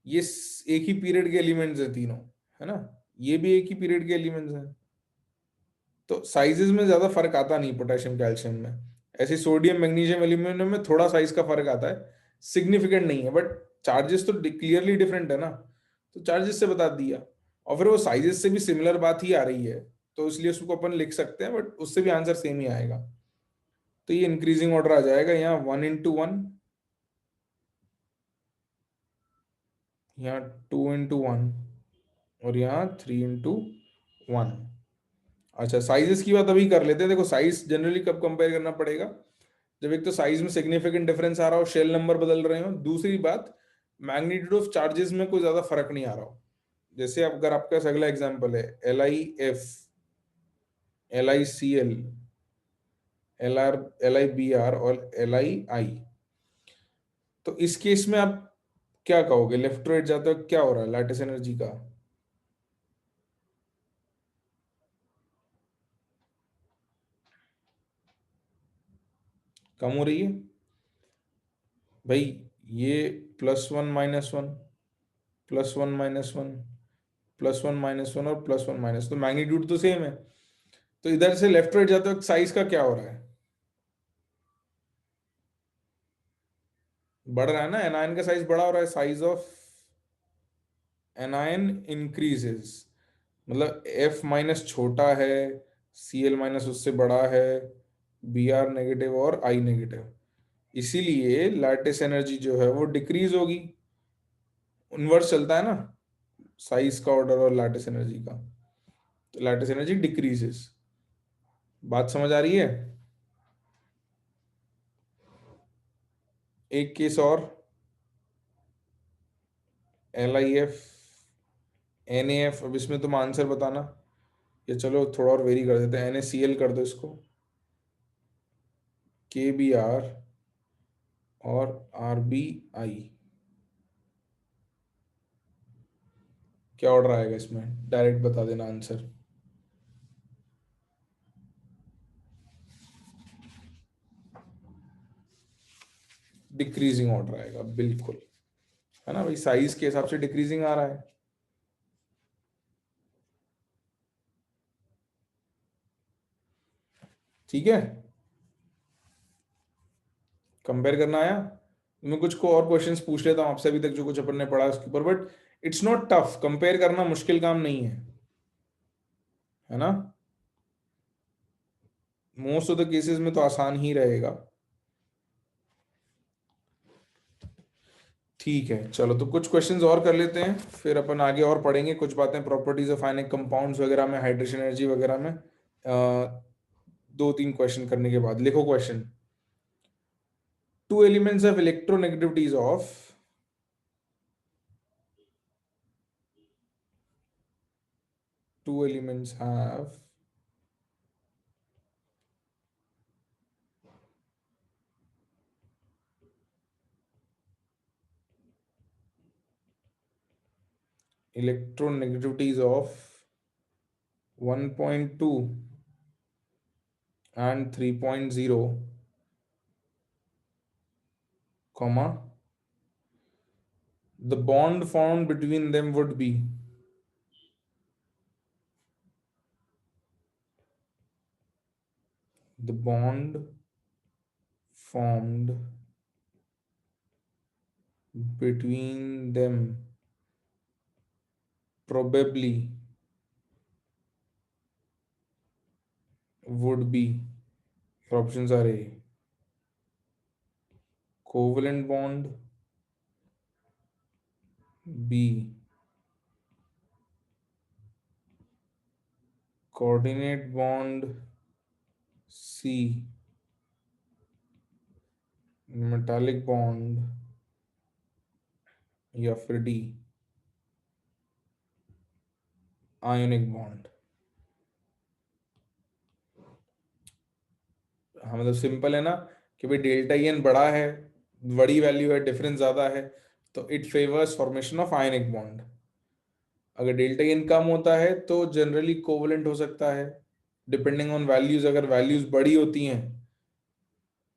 ये एक ही पीरियड के एलिमेंट्स हैं तीनों, है ना, ये भी एक ही पीरियड के एलिमेंट्स हैं। तो साइजेस में ज्यादा फर्क आता नहीं पोटेशियम कैल्शियम में। ऐसे सोडियम मैग्नीशियम एल्यूमिनियम में थोड़ा साइज का फर्क आता है, सिग्निफिकेंट नहीं है, बट चार्जेस तो क्लियरली डिफरेंट है ना, तो चार्जेस से बता दिया। और फिर वो साइजेस से भी सिमिलर बात ही आ रही है, तो इसलिए उसको अपन लिख सकते हैं, बट उससे भी आंसर सेम ही आएगा। तो ये इंक्रीजिंग ऑर्डर आ जाएगा, यहाँ 1 × 1, यहाँ 2 × 1 और यहाँ 3 × 1। अच्छा साइजेस की बात अभी कर लेते हैं। देखो साइज जनरली कब कंपेयर करना पड़ेगा? जब एक तो साइज में सिग्निफिकेंट डिफरेंस आ रहा हो, शेल नंबर बदल रहे हो, दूसरी बात मैग्नीट्यूड ऑफ चार्जेस में कोई ज्यादा फर्क नहीं आ रहा हो। जैसे अगर आपका अगला एग्जांपल है LIF, LICL, LIBR और LII, तो इस केस में आप क्या कहोगे? लेफ्ट राइट जाते हो क्या हो रहा है लैटिस एनर्जी का? कम हो रही है भाई। ये +1 - 1, +1 - 1, +1 - 1 और +1 - तो मैग्नीट्यूड तो सेम है। तो इधर से लेफ्ट राइट जाते वक्त साइज का क्या हो रहा है? बढ़ रहा है ना, एनायन का साइज बड़ा हो रहा है, साइज ऑफ एनायन इंक्रीजेस। मतलब F- छोटा है, Cl- उससे बड़ा है, Br नेगेटिव और I नेगेटिव, इसीलिए लैटिस एनर्जी जो है वो डिक्रीज होगी। इनवर्स चलता है ना साइज का ऑर्डर और लैटिस एनर्जी का, तो लैटिस एनर्जी डिक्रीजेस। बात समझ आ रही है? एक केस और, LIF, NAF। अब इसमें तुम आंसर बताना, या चलो थोड़ा और वेरी कर देते हैं, NaCl कर दो इसको, KBr और RBI। क्या ऑर्डर आएगा इसमें? डायरेक्ट बता देना आंसर। डिक्रीजिंग ऑर्डर आएगा बिल्कुल, है ना भाई, साइज के हिसाब से डिक्रीजिंग आ रहा है। ठीक है, कंपेयर करना आया? मैं कुछ को और क्वेश्चंस पूछ लेता हूँ आपसे अभी तक जो कुछ अपन ने पढ़ा उसके ऊपर, but it's not tough, compare करना मुश्किल काम नहीं है ना। मोस्ट ऑफ द केसेस में तो आसान ही रहेगा। ठीक है, चलो तो कुछ क्वेश्चंस और कर लेते हैं, फिर अपन आगे और पढ़ेंगे कुछ बातें प्रॉपर्टीज ऑफ आयनिक कंपाउंड्स वगैरह में, हाइड्रोजन एनर्जी वगैरह में। 2-3 क्वेश्चन करने के बाद लिखो question. Two elements of electronegativities of two elements have electronegativities of 1.2 and 3.0, comma, the bond formed between them would be, the bond formed between them probably would be, your options are A, covalent bond, B, coordinate bond, C, metallic bond, या फिर D, ionic bond। हाँ मतलब simple है ना कि भाई delta N बड़ा है, बड़ी वैल्यू है, डिफरेंस ज्यादा है, तो it favours formation of ionic bond. अगर डेल्टा एन कम होता है तो जनरली कोवलेंट हो सकता है, डिपेंडिंग ऑन वैल्यूज। अगर वैल्यूज बड़ी होती हैं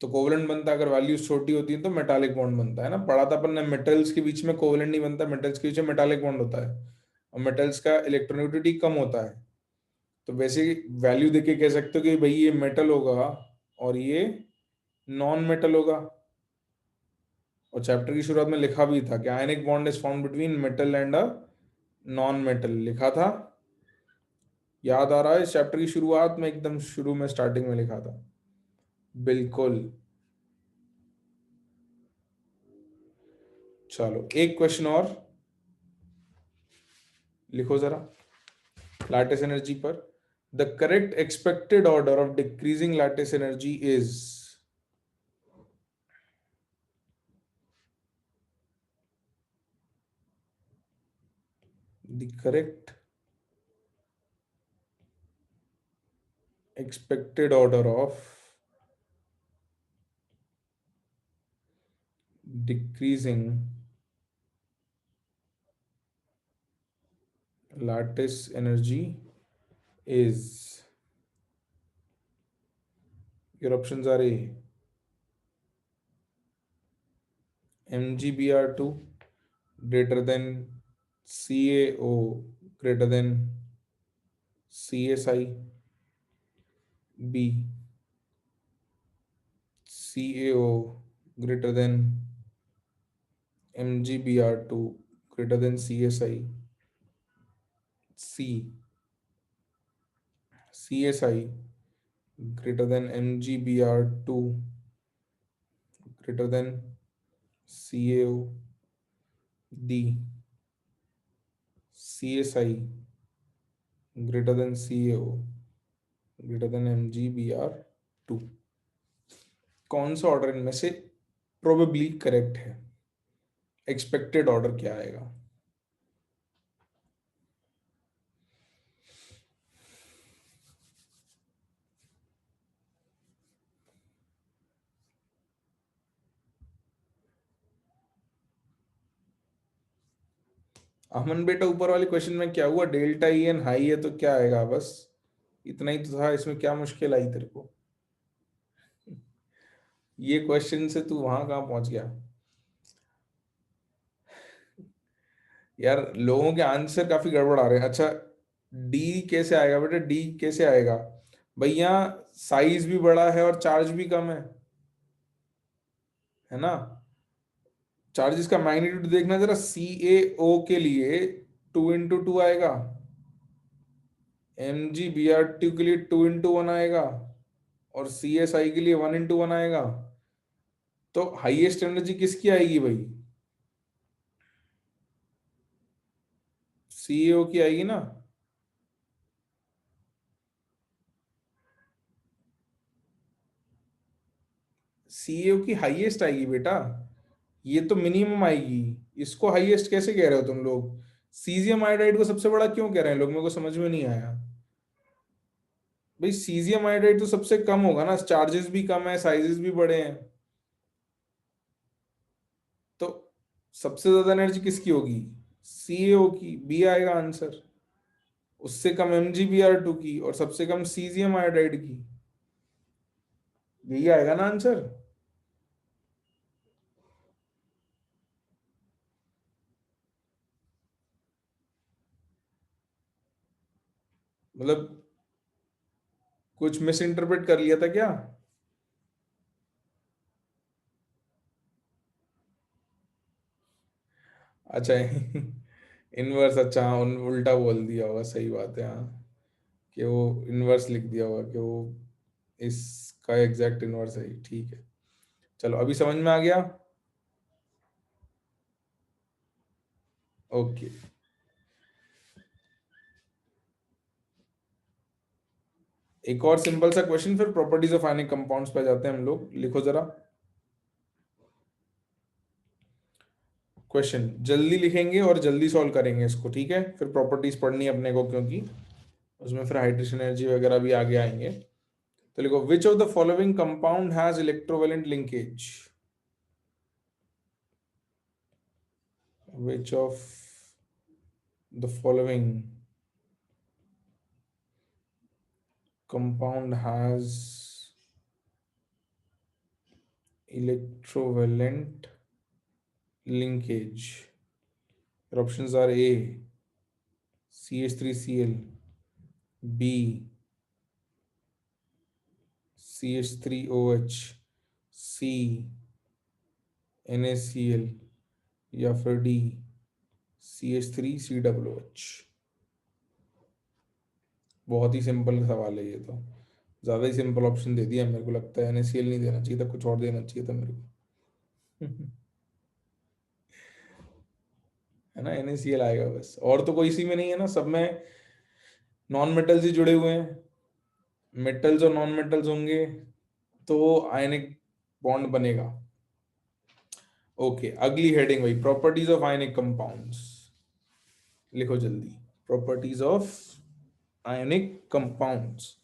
तो कोवलेंट बनता है, अगर वैल्यूज छोटी होती हैं तो मेटालिक बॉन्ड बनता है ना। पढ़ा था अपन ने, मेटल्स के बीच में कोवलेंट नहीं बनता, मेटल्स के बीच में मेटालिक बॉन्ड होता है, और मेटल्स का इलेक्ट्रोनेगेटिविटी कम होता है। तो वैसे वैल्यू देख के कह सकते हो कि भाई ये मेटल होगा और ये नॉन मेटल होगा। और चैप्टर की शुरुआत में लिखा भी था कि आयनिक bond is found between metal and a non metal, लिखा था। याद आ रहा है? इस चैप्टर की शुरुआत में, एकदम शुरू में स्टार्टिंग में लिखा था। बिल्कुल। चलो एक क्वेश्चन और लिखो जरा लैटिस एनर्जी पर। The correct expected order of decreasing lattice energy is, The correct expected order of decreasing lattice energy is, your options are A, mgbr2 greater than cao greater than csi, B, cao greater than mgbr2 greater than csi, C, csi greater than mgbr2 greater than cao, D, csi greater than cao greater than mgbr2। कौन सा order इनमें से probably correct है? Expected order क्या आएगा? अमन बेटा, ऊपर वाले क्वेश्चन में क्या हुआ? डेल्टा ई एन हाई है तो क्या आएगा? बस इतना ही तो था, इसमें क्या मुश्किल आई तेरे को? ये क्वेश्चन से तू वहां कहाँ पहुंच गया यार? लोगों के आंसर काफी गड़बड़ आ रहे हैं। अच्छा, डी कैसे आएगा बेटा? डी कैसे आएगा भैया? साइज भी बड़ा है और चार्ज भी कम है ना? चार्जेस का मैग्नीट्यूड देखना जरा। सी ए ओ के लिए 2 into 2 आएगा, M G B R T के लिए 2 into 1 आएगा, और सी एस आई के लिए 1 into 1 आएगा। तो हाईएस्ट एनर्जी किसकी आएगी भाई? सीईओ की आएगी ना। सीईओ की हाईएस्ट आएगी बेटा, ये तो मिनिमम आएगी। इसको हाईएस्ट कैसे कह रहे हो तुम लोग? सीजियम आयोडाइड को सबसे बड़ा क्यों कह रहे हैं लोग? मेरे को समझ में नहीं आया भाई। सीजियम आयोडाइड तो सबसे कम होगा ना, चार्जेस भी कम है, साइजेस भी बड़े हैं। तो सबसे ज्यादा एनर्जी किसकी होगी? सीएओ की, बी आएगा आंसर। उससे कम एमजीबीआर2 की, और सबसे कम सीजियम आयोडाइड की। यही आएगा ना आंसर? मतलब कुछ मिस इंटरप्रेट कर लिया था क्या? अच्छा इनवर्स, अच्छा हाँ, उल्टा बोल दिया होगा, सही बात है हाँ। कि वो इनवर्स लिख दिया होगा कि वो इसका एग्जैक्ट इनवर्स है। ठीक है, चलो अभी समझ में आ गया। ओके, एक और सिंपल सा क्वेश्चन, फिर प्रॉपर्टीज ऑफ आयनिक कंपाउंड्स पे जाते हैं हम लोग। लिखो जरा क्वेश्चन, जल्दी लिखेंगे और जल्दी सॉल्व करेंगे इसको, ठीक है? फिर प्रॉपर्टीज पढ़नी है अपने को, क्योंकि उसमें फिर हाइड्रेशन एनर्जी वगैरह भी आगे आएंगे। तो लिखो, which of the following compound has electrovalent linkage? Which of the following compound has electrovalent linkage? Your options are A, CH3Cl, B, CH3OH, C, NaCl, या फिर D, CH3COOH। बहुत ही सिंपल सवाल है ये तो, ज्यादा ही सिंपल ऑप्शन दे दिया मेरे को लगता है। NaCl नहीं देना चाहिए था, कुछ और देना चाहिए था मेरे को है ना? NaCl आएगा बस, और तो कोई इसी में नहीं है ना, सब में नॉन मेटल्स ही जुड़े हुए हैं। मेटल्स और नॉन मेटल्स होंगे तो आयनिक बॉन्ड बनेगा। ओके, अगली हेडिंग भाई, प्रॉपर्टीज ऑफ आयनिक कंपाउंड्स। लिखो जल्दी, properties of ionic compounds.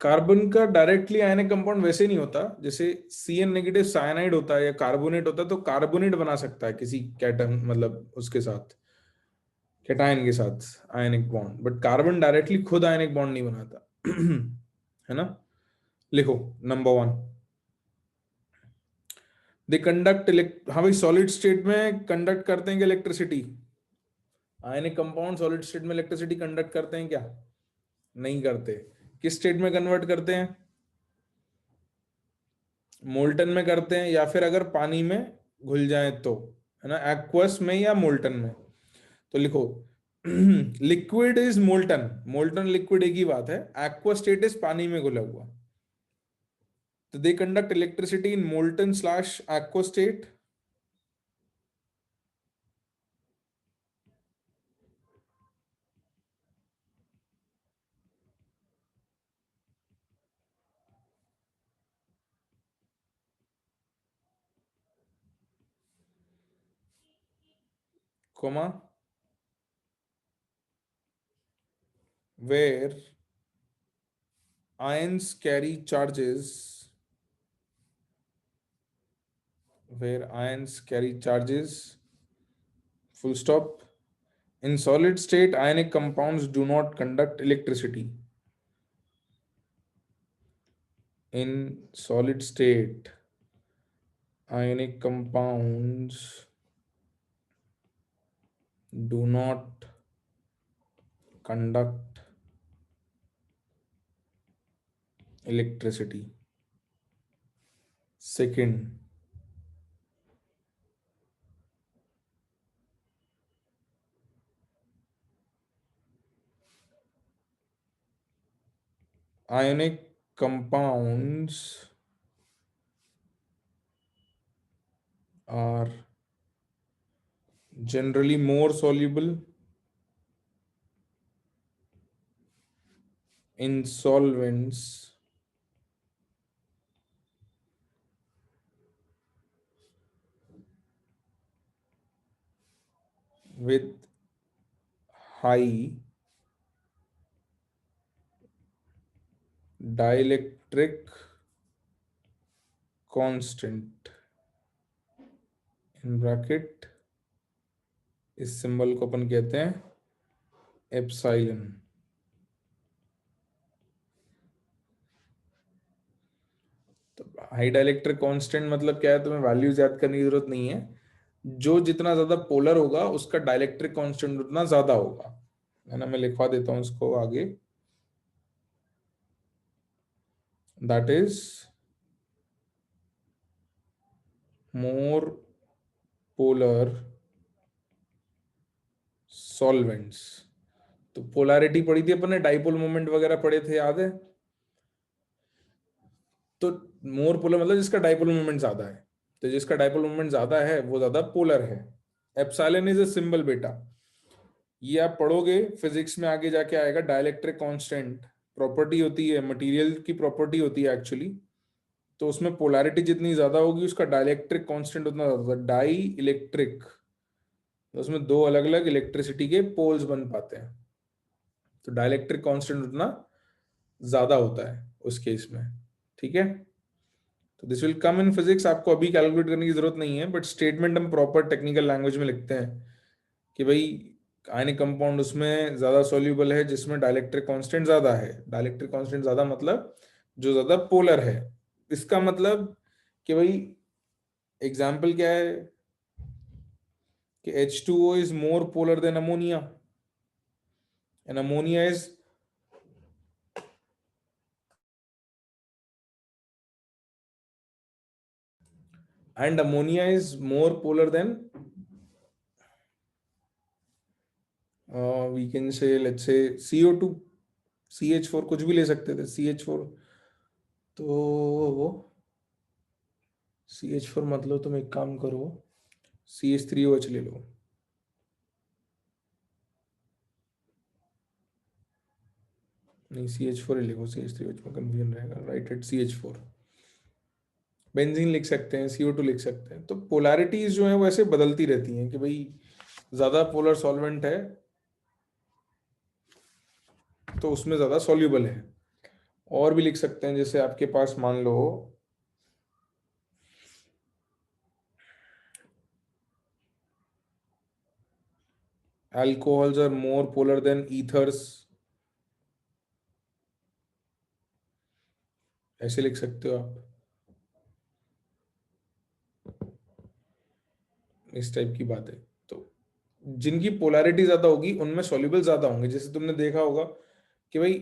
Carbon का डायरेक्टली आयनिक कंपाउंड वैसे नहीं होता, जैसे CN- साइनाइड होता है या कार्बोनेट होता है, तो कार्बोनेट बना सकता है किसी कैटन, मतलब उसके साथ, कैटायन के साथ ionic bond, but carbon directly खुद आयनिक बॉन्ड नहीं बनाता। है ना। लिखो नंबर 1, दे कंडक्ट हाँ भाई, सॉलिड स्टेट में कंडक्ट करते हैं क्या electricity? Ionic compound solid state में इलेक्ट्रिसिटी कंडक्ट करते हैं क्या? नहीं करते। किस स्टेट में कन्वर्ट करते हैं? मोल्टन में करते हैं, या फिर अगर पानी में घुल जाए तो, है ना, एक्वस में या मोल्टन में। तो लिखो liquid is molten, molten liquid एक ही बात है, एक्वा स्टेट इज पानी में घुला हुआ। तो they conduct electricity in molten slash aqua state. comma where ions carry charges, where ions carry charges, full stop. In solid state, ionic compounds do not conduct electricity. In solid state, ionic compounds do not conduct electricity. Second, ionic compounds are generally more soluble in solvents with high dielectric constant, in bracket इस symbol को अपन कहते हैं epsilon. तो high dielectric constant मतलब क्या है, तुम्हें values याद करने की जरूरत नहीं है। जो जितना ज्यादा पोलर होगा उसका डाइलेक्ट्रिक कांस्टेंट उतना ज्यादा होगा, है ना। मैं लिखवा देता हूं इसको आगे, that is more polar solvents. तो पोलैरिटी पढ़ी थी अपन ने, डाइपोल मोमेंट वगैरह पढ़े थे, याद है। तो मोर पोलर मतलब जिसका डाइपोल मोमेंट ज्यादा है, तो जिसका डाइपोल मोमेंट ज्यादा है वो ज्यादा पोलर है। एप्सिलॉन इज अ सिंबल बेटा, ये आप पढ़ोगे फिजिक्स में, आगे जाके आएगा। डाइलेक्ट्रिक कांस्टेंट प्रॉपर्टी होती है, मटेरियल की प्रॉपर्टी होती है एक्चुअली। तो उसमें पोलैरिटी जितनी ज्यादा होगी उसका डाइलेक्ट्रिक कांस्टेंट उतना ज्यादा। डाई इलेक्ट्रिक, तो उसमें दो अलग अलग इलेक्ट्रिसिटी के पोल्स बन पाते हैं, तो डाइलेक्ट्रिक कांस्टेंट उतना ज्यादा होता है उस केस में। ठीक है, तो this will come in physics, आपको अभी कैलकुलेट करने की जरूरत नहीं है, बट स्टेटमेंट हम प्रॉपर टेक्निकल लैंग्वेज में लिखते हैं कि भाई आयनिक कंपाउंड उसमें ज्यादा सोल्यूबल है जिसमें डाइलेक्ट्रिक कांस्टेंट ज्यादा है। डाइलेक्ट्रिक कांस्टेंट ज्यादा मतलब जो ज्यादा पोलर है। इसका मतलब कि भाई एग्जाम्पल क्या है कि H2O is more polar than ammonia, and ammonia is and ammonia is more polar than, we can say, let's say CO2, CH4, कुछ भी ले सकते थे, CH4। तो CH4 मतलब तुम एक काम करो, CH3OH ले लो। नहीं, CH4 ही लिखो, CH3OH में कंफ्यूजन रहेगा। Right eight CH4। बेंजीन लिख सकते हैं, CO2 लिख सकते हैं। तो पोलैरिटीज जो है वो ऐसे बदलती रहती हैं कि भाई ज्यादा पोलर सॉल्वेंट है तो उसमें ज्यादा सॉल्युबल है। और भी लिख सकते हैं, जैसे आपके पास मान लो alcohols are more polar than ethers, ऐसे लिख सकते हो आप। इस टाइप की बात है। तो जिनकी पोलैरिटी ज्यादा होगी उनमें सॉल्युबल ज्यादा होंगे। जैसे तुमने देखा होगा कि भाई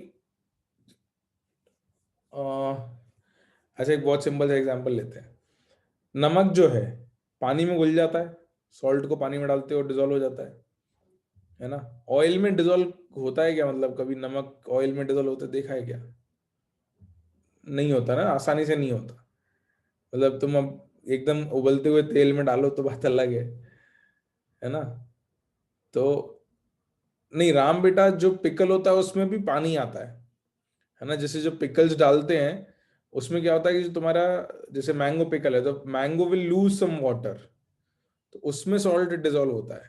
अच्छा, एक बहुत सिंपल सा एग्जांपल लेते हैं। नमक जो है पानी में घुल जाता है, सॉल्ट को पानी में डालते हो डिजोल्व हो जाता है ना। ऑयल में डिजोल्व होता है क्या? मतलब कभी नमक ऑयल में डिजोल्व होते देखा है क्या? नहीं होता ना, आसानी से नहीं होता। मतलब तुम अब एकदम उबलते हुए तेल में डालो तो बात अलग है ना। तो नहीं, राम बेटा जो पिकल होता है उसमें भी पानी आता है ना। जैसे जो पिकल्स डालते हैं उसमें क्या होता है कि जो तुम्हारा, जैसे मैंगो पिकल है तो mango will lose some water, तो उसमें सॉल्ट डिजोल्व होता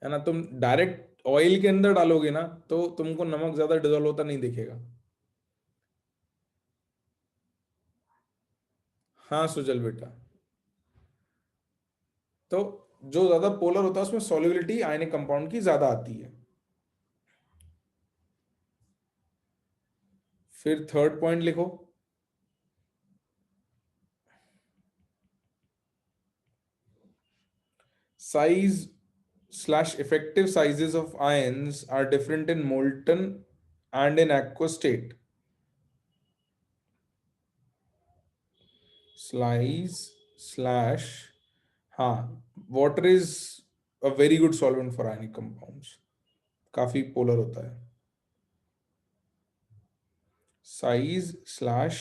है ना। तुम डायरेक्ट ऑयल के अंदर डालोगे ना तो तुमको नमक ज्यादा डिजोल्व होता नहीं दिखेगा। हाँ सुजल बेटा। तो जो ज्यादा पोलर होता है उसमें सॉल्युबिलिटी आयनिक कंपाउंड की ज्यादा आती है। फिर थर्ड पॉइंट लिखो। Size slash effective sizes of ions are different in molten and in aqueous state. Size slash, हाँ, water is a very good solvent for ionic compounds, काफी पोलर होता है। Size slash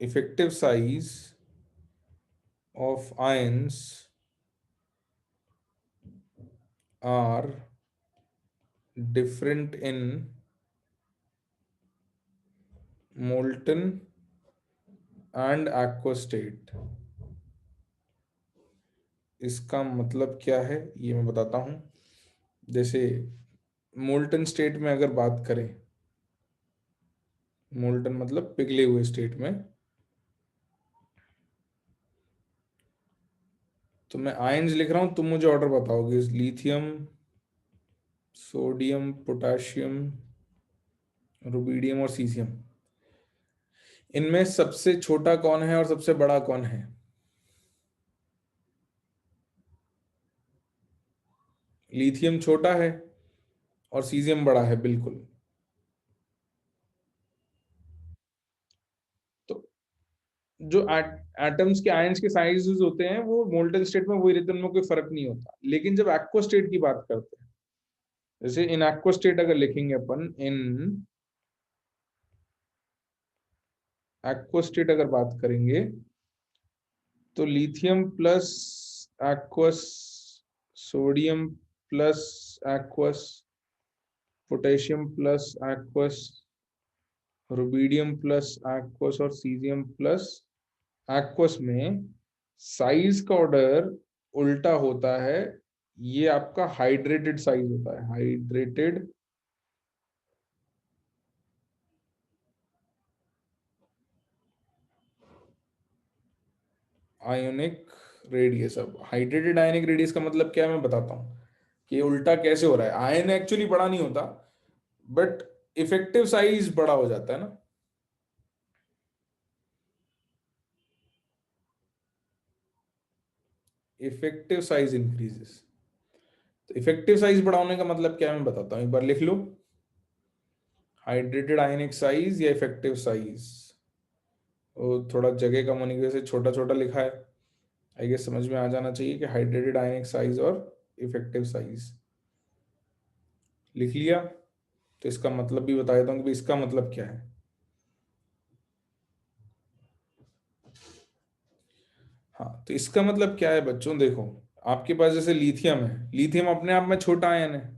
effective size of ions are different in molten and aqueous state। इसका मतलब क्या है ये मैं बताता हूं। जैसे मोल्टन स्टेट में अगर बात करें, मोल्टन मतलब पिघले हुए स्टेट में, तो मैं आयंस लिख रहा हूं, तुम मुझे ऑर्डर बताओगे। लिथियम, सोडियम, पोटेशियम, रुबीडियम और सीजियम। इनमें सबसे छोटा कौन है और सबसे बड़ा कौन है? लिथियम छोटा है और सीजियम बड़ा है, बिल्कुल। तो जो एटम्स के आयंस के साइजेस होते हैं वो मोल्टन स्टेट में वही रहते हैं, उनमें कोई फर्क नहीं होता। लेकिन जब एक्वा स्टेट की बात करते हैं, जैसे इन एक्वा स्टेट अगर लिखेंगे अपन, इन एक्वा स्टेट अगर बात करेंगे तो lithium plus aqueous, sodium plus aqueous, potassium plus aqueous, rubidium plus aqueous और सीजियम प्लस एक्वस में साइज का ऑर्डर उल्टा होता है। ये आपका हाइड्रेटेड साइज होता है, हाइड्रेटेड आयोनिक रेडियस। अब हाइड्रेटेड आयोनिक रेडियस का मतलब क्या है मैं बताता हूँ कि ये उल्टा कैसे हो रहा है। आयन एक्चुअली बड़ा नहीं होता, बट इफेक्टिव साइज बड़ा हो जाता है ना। Effective size increases. तो इफेक्टिव साइज बड़ा होने का मतलब क्या है मैं बताता हूँ, एक बार लिख लो। हाइड्रेटेड आयनिक साइज या इफेक्टिव साइज? वो थोड़ा जगह कम होने की वजह से छोटा छोटा लिखा है। आई गेस समझ में आ जाना चाहिए कि हाइड्रेटेड आयनिक साइज और इफेक्टिव साइज। लिख लिया? तो इसका मतलब भी बता देता हूँ कि भाई इसका मतलब क्या है। हाँ, तो इसका मतलब क्या है बच्चों, देखो आपके पास जैसे लिथियम है, लिथियम अपने आप में छोटा आयन है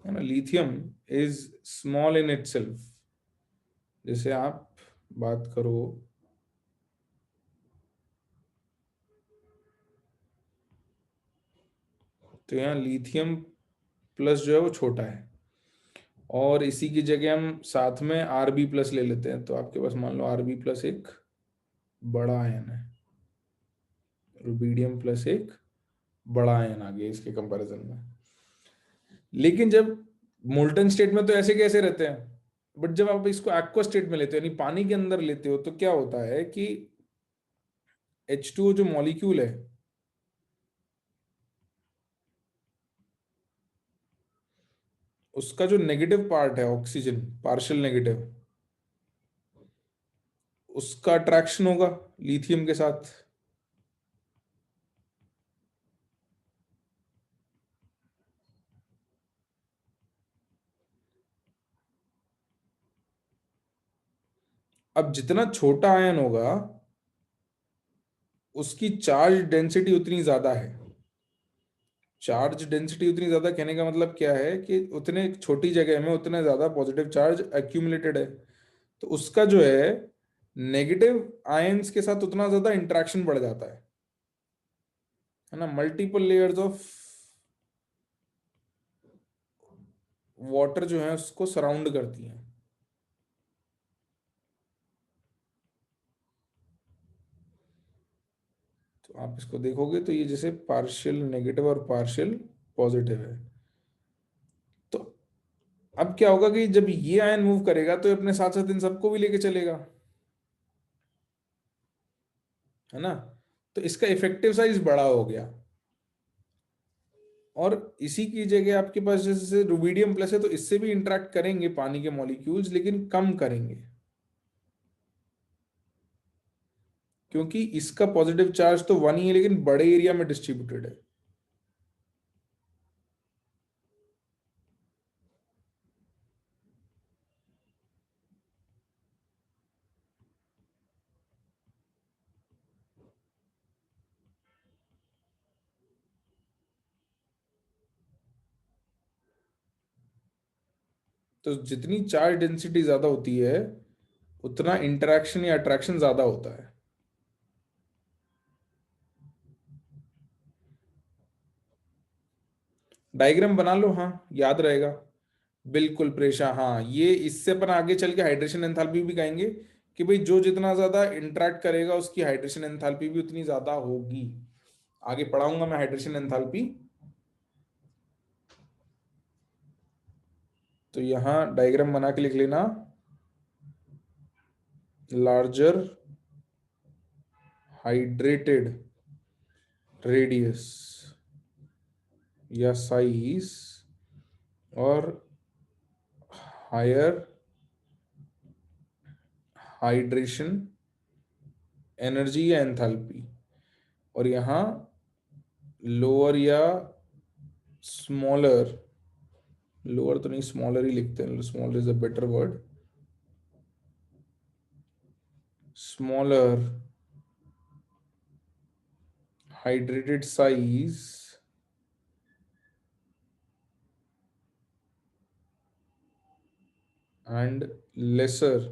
ना। Lithium is small in itself. जैसे आप बात करो तो यहाँ लिथियम प्लस जो है वो छोटा है, और इसी की जगह हम साथ में आर बी प्लस ले लेते हैं, तो आपके पास मान लो आर बी प्लस एक बड़ा आयन है, रुबीडियम प्लस एक बड़ा आयन आ गया इसके कंपैरिजन में। लेकिन जब मोल्टन स्टेट में तो ऐसे कैसे रहते हैं, बट जब आप इसको एक्वा स्टेट में लेते हो यानी पानी के अंदर लेते हो, तो क्या होता है कि H2O जो मॉलिक्यूल है, उसका जो नेगेटिव पार्ट है ऑक्सीजन, पार्शियल नेगेटिव, उसका अट्रैक्शन होगा लिथियम के साथ। अब जितना छोटा आयन होगा उसकी चार्ज डेंसिटी उतनी ज्यादा है। चार्ज डेंसिटी उतनी ज्यादा कहने का मतलब क्या है कि उतने छोटी जगह में उतना ज्यादा पॉजिटिव चार्ज एक्यूमुलेटेड है, तो उसका जो है नेगेटिव आयंस के साथ उतना ज्यादा इंटरेक्शन बढ़ जाता है ना। मल्टीपल लेयर्स ऑफ वाटर जो है उसको सराउंड करती हैं। तो आप इसको देखोगे तो ये जैसे पार्शियल नेगेटिव और पार्शियल पॉजिटिव है। तो अब क्या होगा कि जब ये आयन मूव करेगा तो ये अपने साथ साथ इन सबको भी लेके चलेगा, है ना। तो इसका इफेक्टिव साइज बड़ा हो गया, और इसी की जगह आपके पास जैसे रुबिडियम प्लस है तो इससे भी इंटरेक्ट करेंगे पानी के मॉलिक्यूल्स, लेकिन कम करेंगे, क्योंकि इसका पॉजिटिव चार्ज तो वन ही है लेकिन बड़े एरिया में डिस्ट्रीब्यूटेड है। तो जितनी चार्ज डेंसिटी ज्यादा होती है उतना इंटरेक्शन या अट्रैक्शन ज्यादा होता है। डायग्राम बना लो, हाँ याद रहेगा। बिल्कुल प्रेशा, हाँ ये इससे अपन आगे चल के हाइड्रेशन एंथैल्पी भी कहेंगे कि भाई जो जितना ज्यादा इंटरेक्ट करेगा उसकी हाइड्रेशन एंथैल्पी भी उतनी ज्यादा होगी। आगे पढ़ाऊंगा मैं हाइड्रेशन एंथैल्पी। तो यहां डायग्राम बना के लिख लेना, लार्जर हाइड्रेटेड रेडियस या साइज और हायर हाइड्रेशन एनर्जी या एंथैल्पी, और यहाँ लोअर या स्मॉलर, लोअर तो नहीं स्मॉलर ही लिखते हैं, smaller is a better word, smaller hydrated size and lesser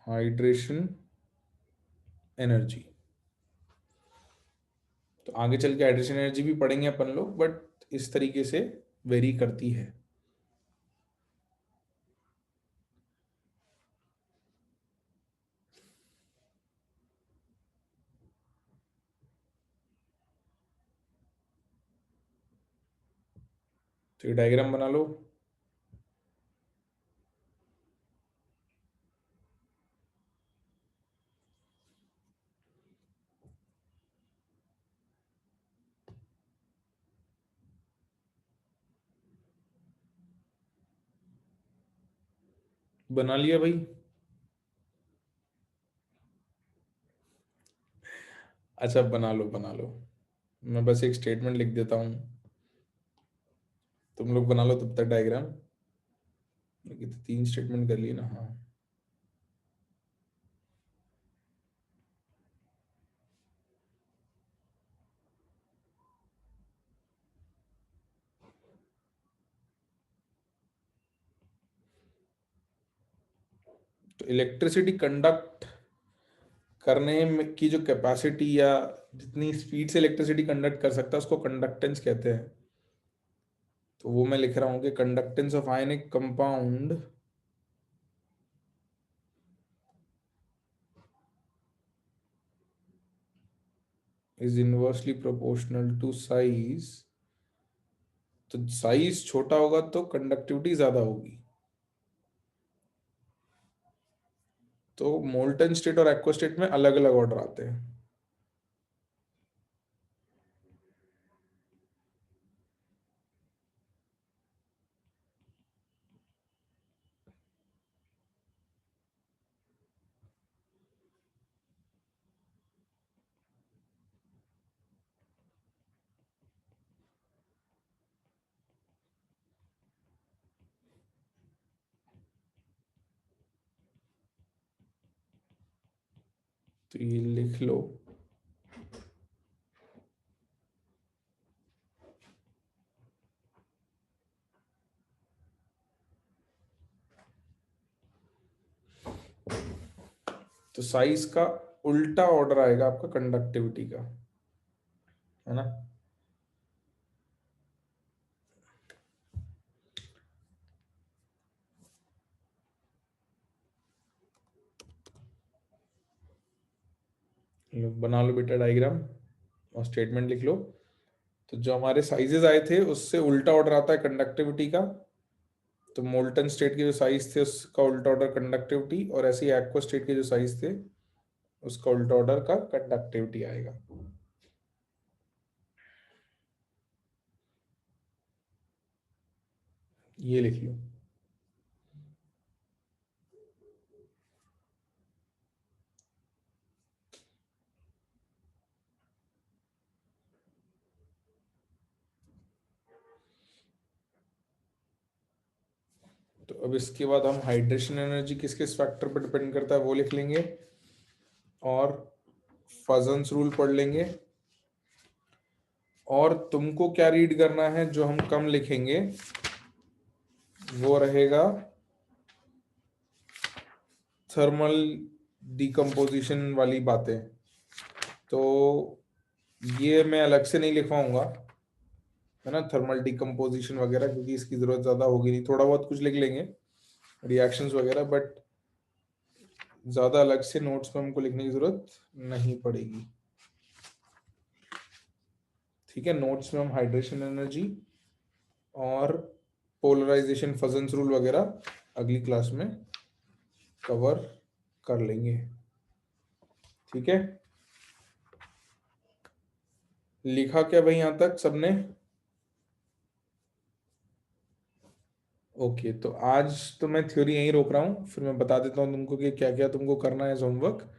hydration energy. तो आगे चल के हाइड्रेशन एनर्जी भी पढ़ेंगे अपन लोग, बट इस तरीके से वेरी करती है। तो ये डायग्राम बना लो। बना लिया भाई? अच्छा बना लो बना लो, मैं बस एक स्टेटमेंट लिख देता हूँ, तुम लोग बना लो तब तक डायग्राम। तो 3 स्टेटमेंट कर लिए ना, हाँ। तो इलेक्ट्रिसिटी कंडक्ट करने की जो कैपेसिटी या जितनी स्पीड से इलेक्ट्रिसिटी कंडक्ट कर सकता है उसको कंडक्टेंस कहते हैं। तो वो मैं लिख रहा हूँ कि conductance of ionic compound is inversely proportional to size. तो साइज छोटा होगा तो कंडक्टिविटी ज्यादा होगी। तो मोल्टन स्टेट और एक्वा स्टेट में अलग अलग ऑर्डर आते हैं। तो ये लिख लो। तो साइज का उल्टा ऑर्डर आएगा आपका कंडक्टिविटी का, है ना। लो बना लो बेटा डायग्राम और स्टेटमेंट लिख लो। तो जो हमारे साइजेस आए थे उससे उल्टा ऑर्डर आता है कंडक्टिविटी का। तो मोल्टन स्टेट के जो साइज थे उसका उल्टा ऑर्डर कंडक्टिविटी, और ऐसे ही एक्वा स्टेट के जो साइज थे उसका उल्टा ऑर्डर का कंडक्टिविटी आएगा। ये लिख लो। तो अब इसके बाद हम हाइड्रेशन एनर्जी किस किस फैक्टर पर डिपेंड करता है वो लिख लेंगे, और फजन्स रूल पढ़ लेंगे। और तुमको क्या रीड करना है, जो हम कम लिखेंगे वो रहेगा थर्मल डिकम्पोजिशन वाली बातें। तो ये मैं अलग से नहीं लिखवाऊंगा, है ना, थर्मल डिकम्पोजिशन वगैरह, क्योंकि इसकी जरूरत ज्यादा होगी नहीं। थोड़ा बहुत कुछ लिख लेंगे रिएक्शंस वगैरह, बट ज्यादा अलग से नोट्स में हमको लिखने की जरूरत नहीं पड़ेगी। ठीक है, नोट्स में हम हाइड्रेशन एनर्जी और पोलराइजेशन फजन्स रूल वगैरह अगली क्लास में कवर कर लेंगे। ठीक है, लिखा क्या भाई यहां तक सबने? ओके, तो आज तो मैं थ्योरी यहीं रोक रहा हूँ, फिर मैं बता देता हूँ तुमको कि क्या क्या तुमको करना है होमवर्क।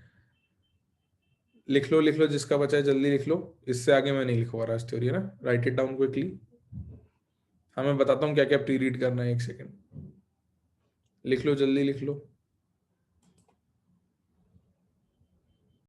लिख लो जिसका बचा है जल्दी लिख लो। इससे आगे मैं नहीं लिखवा रहा थ्योरी, है ना। Right it down quickly. हाँ मैं बताता हूँ क्या क्या प्री रीड करना है, 1 सेकेंड। लिख लो जल्दी लिख लो।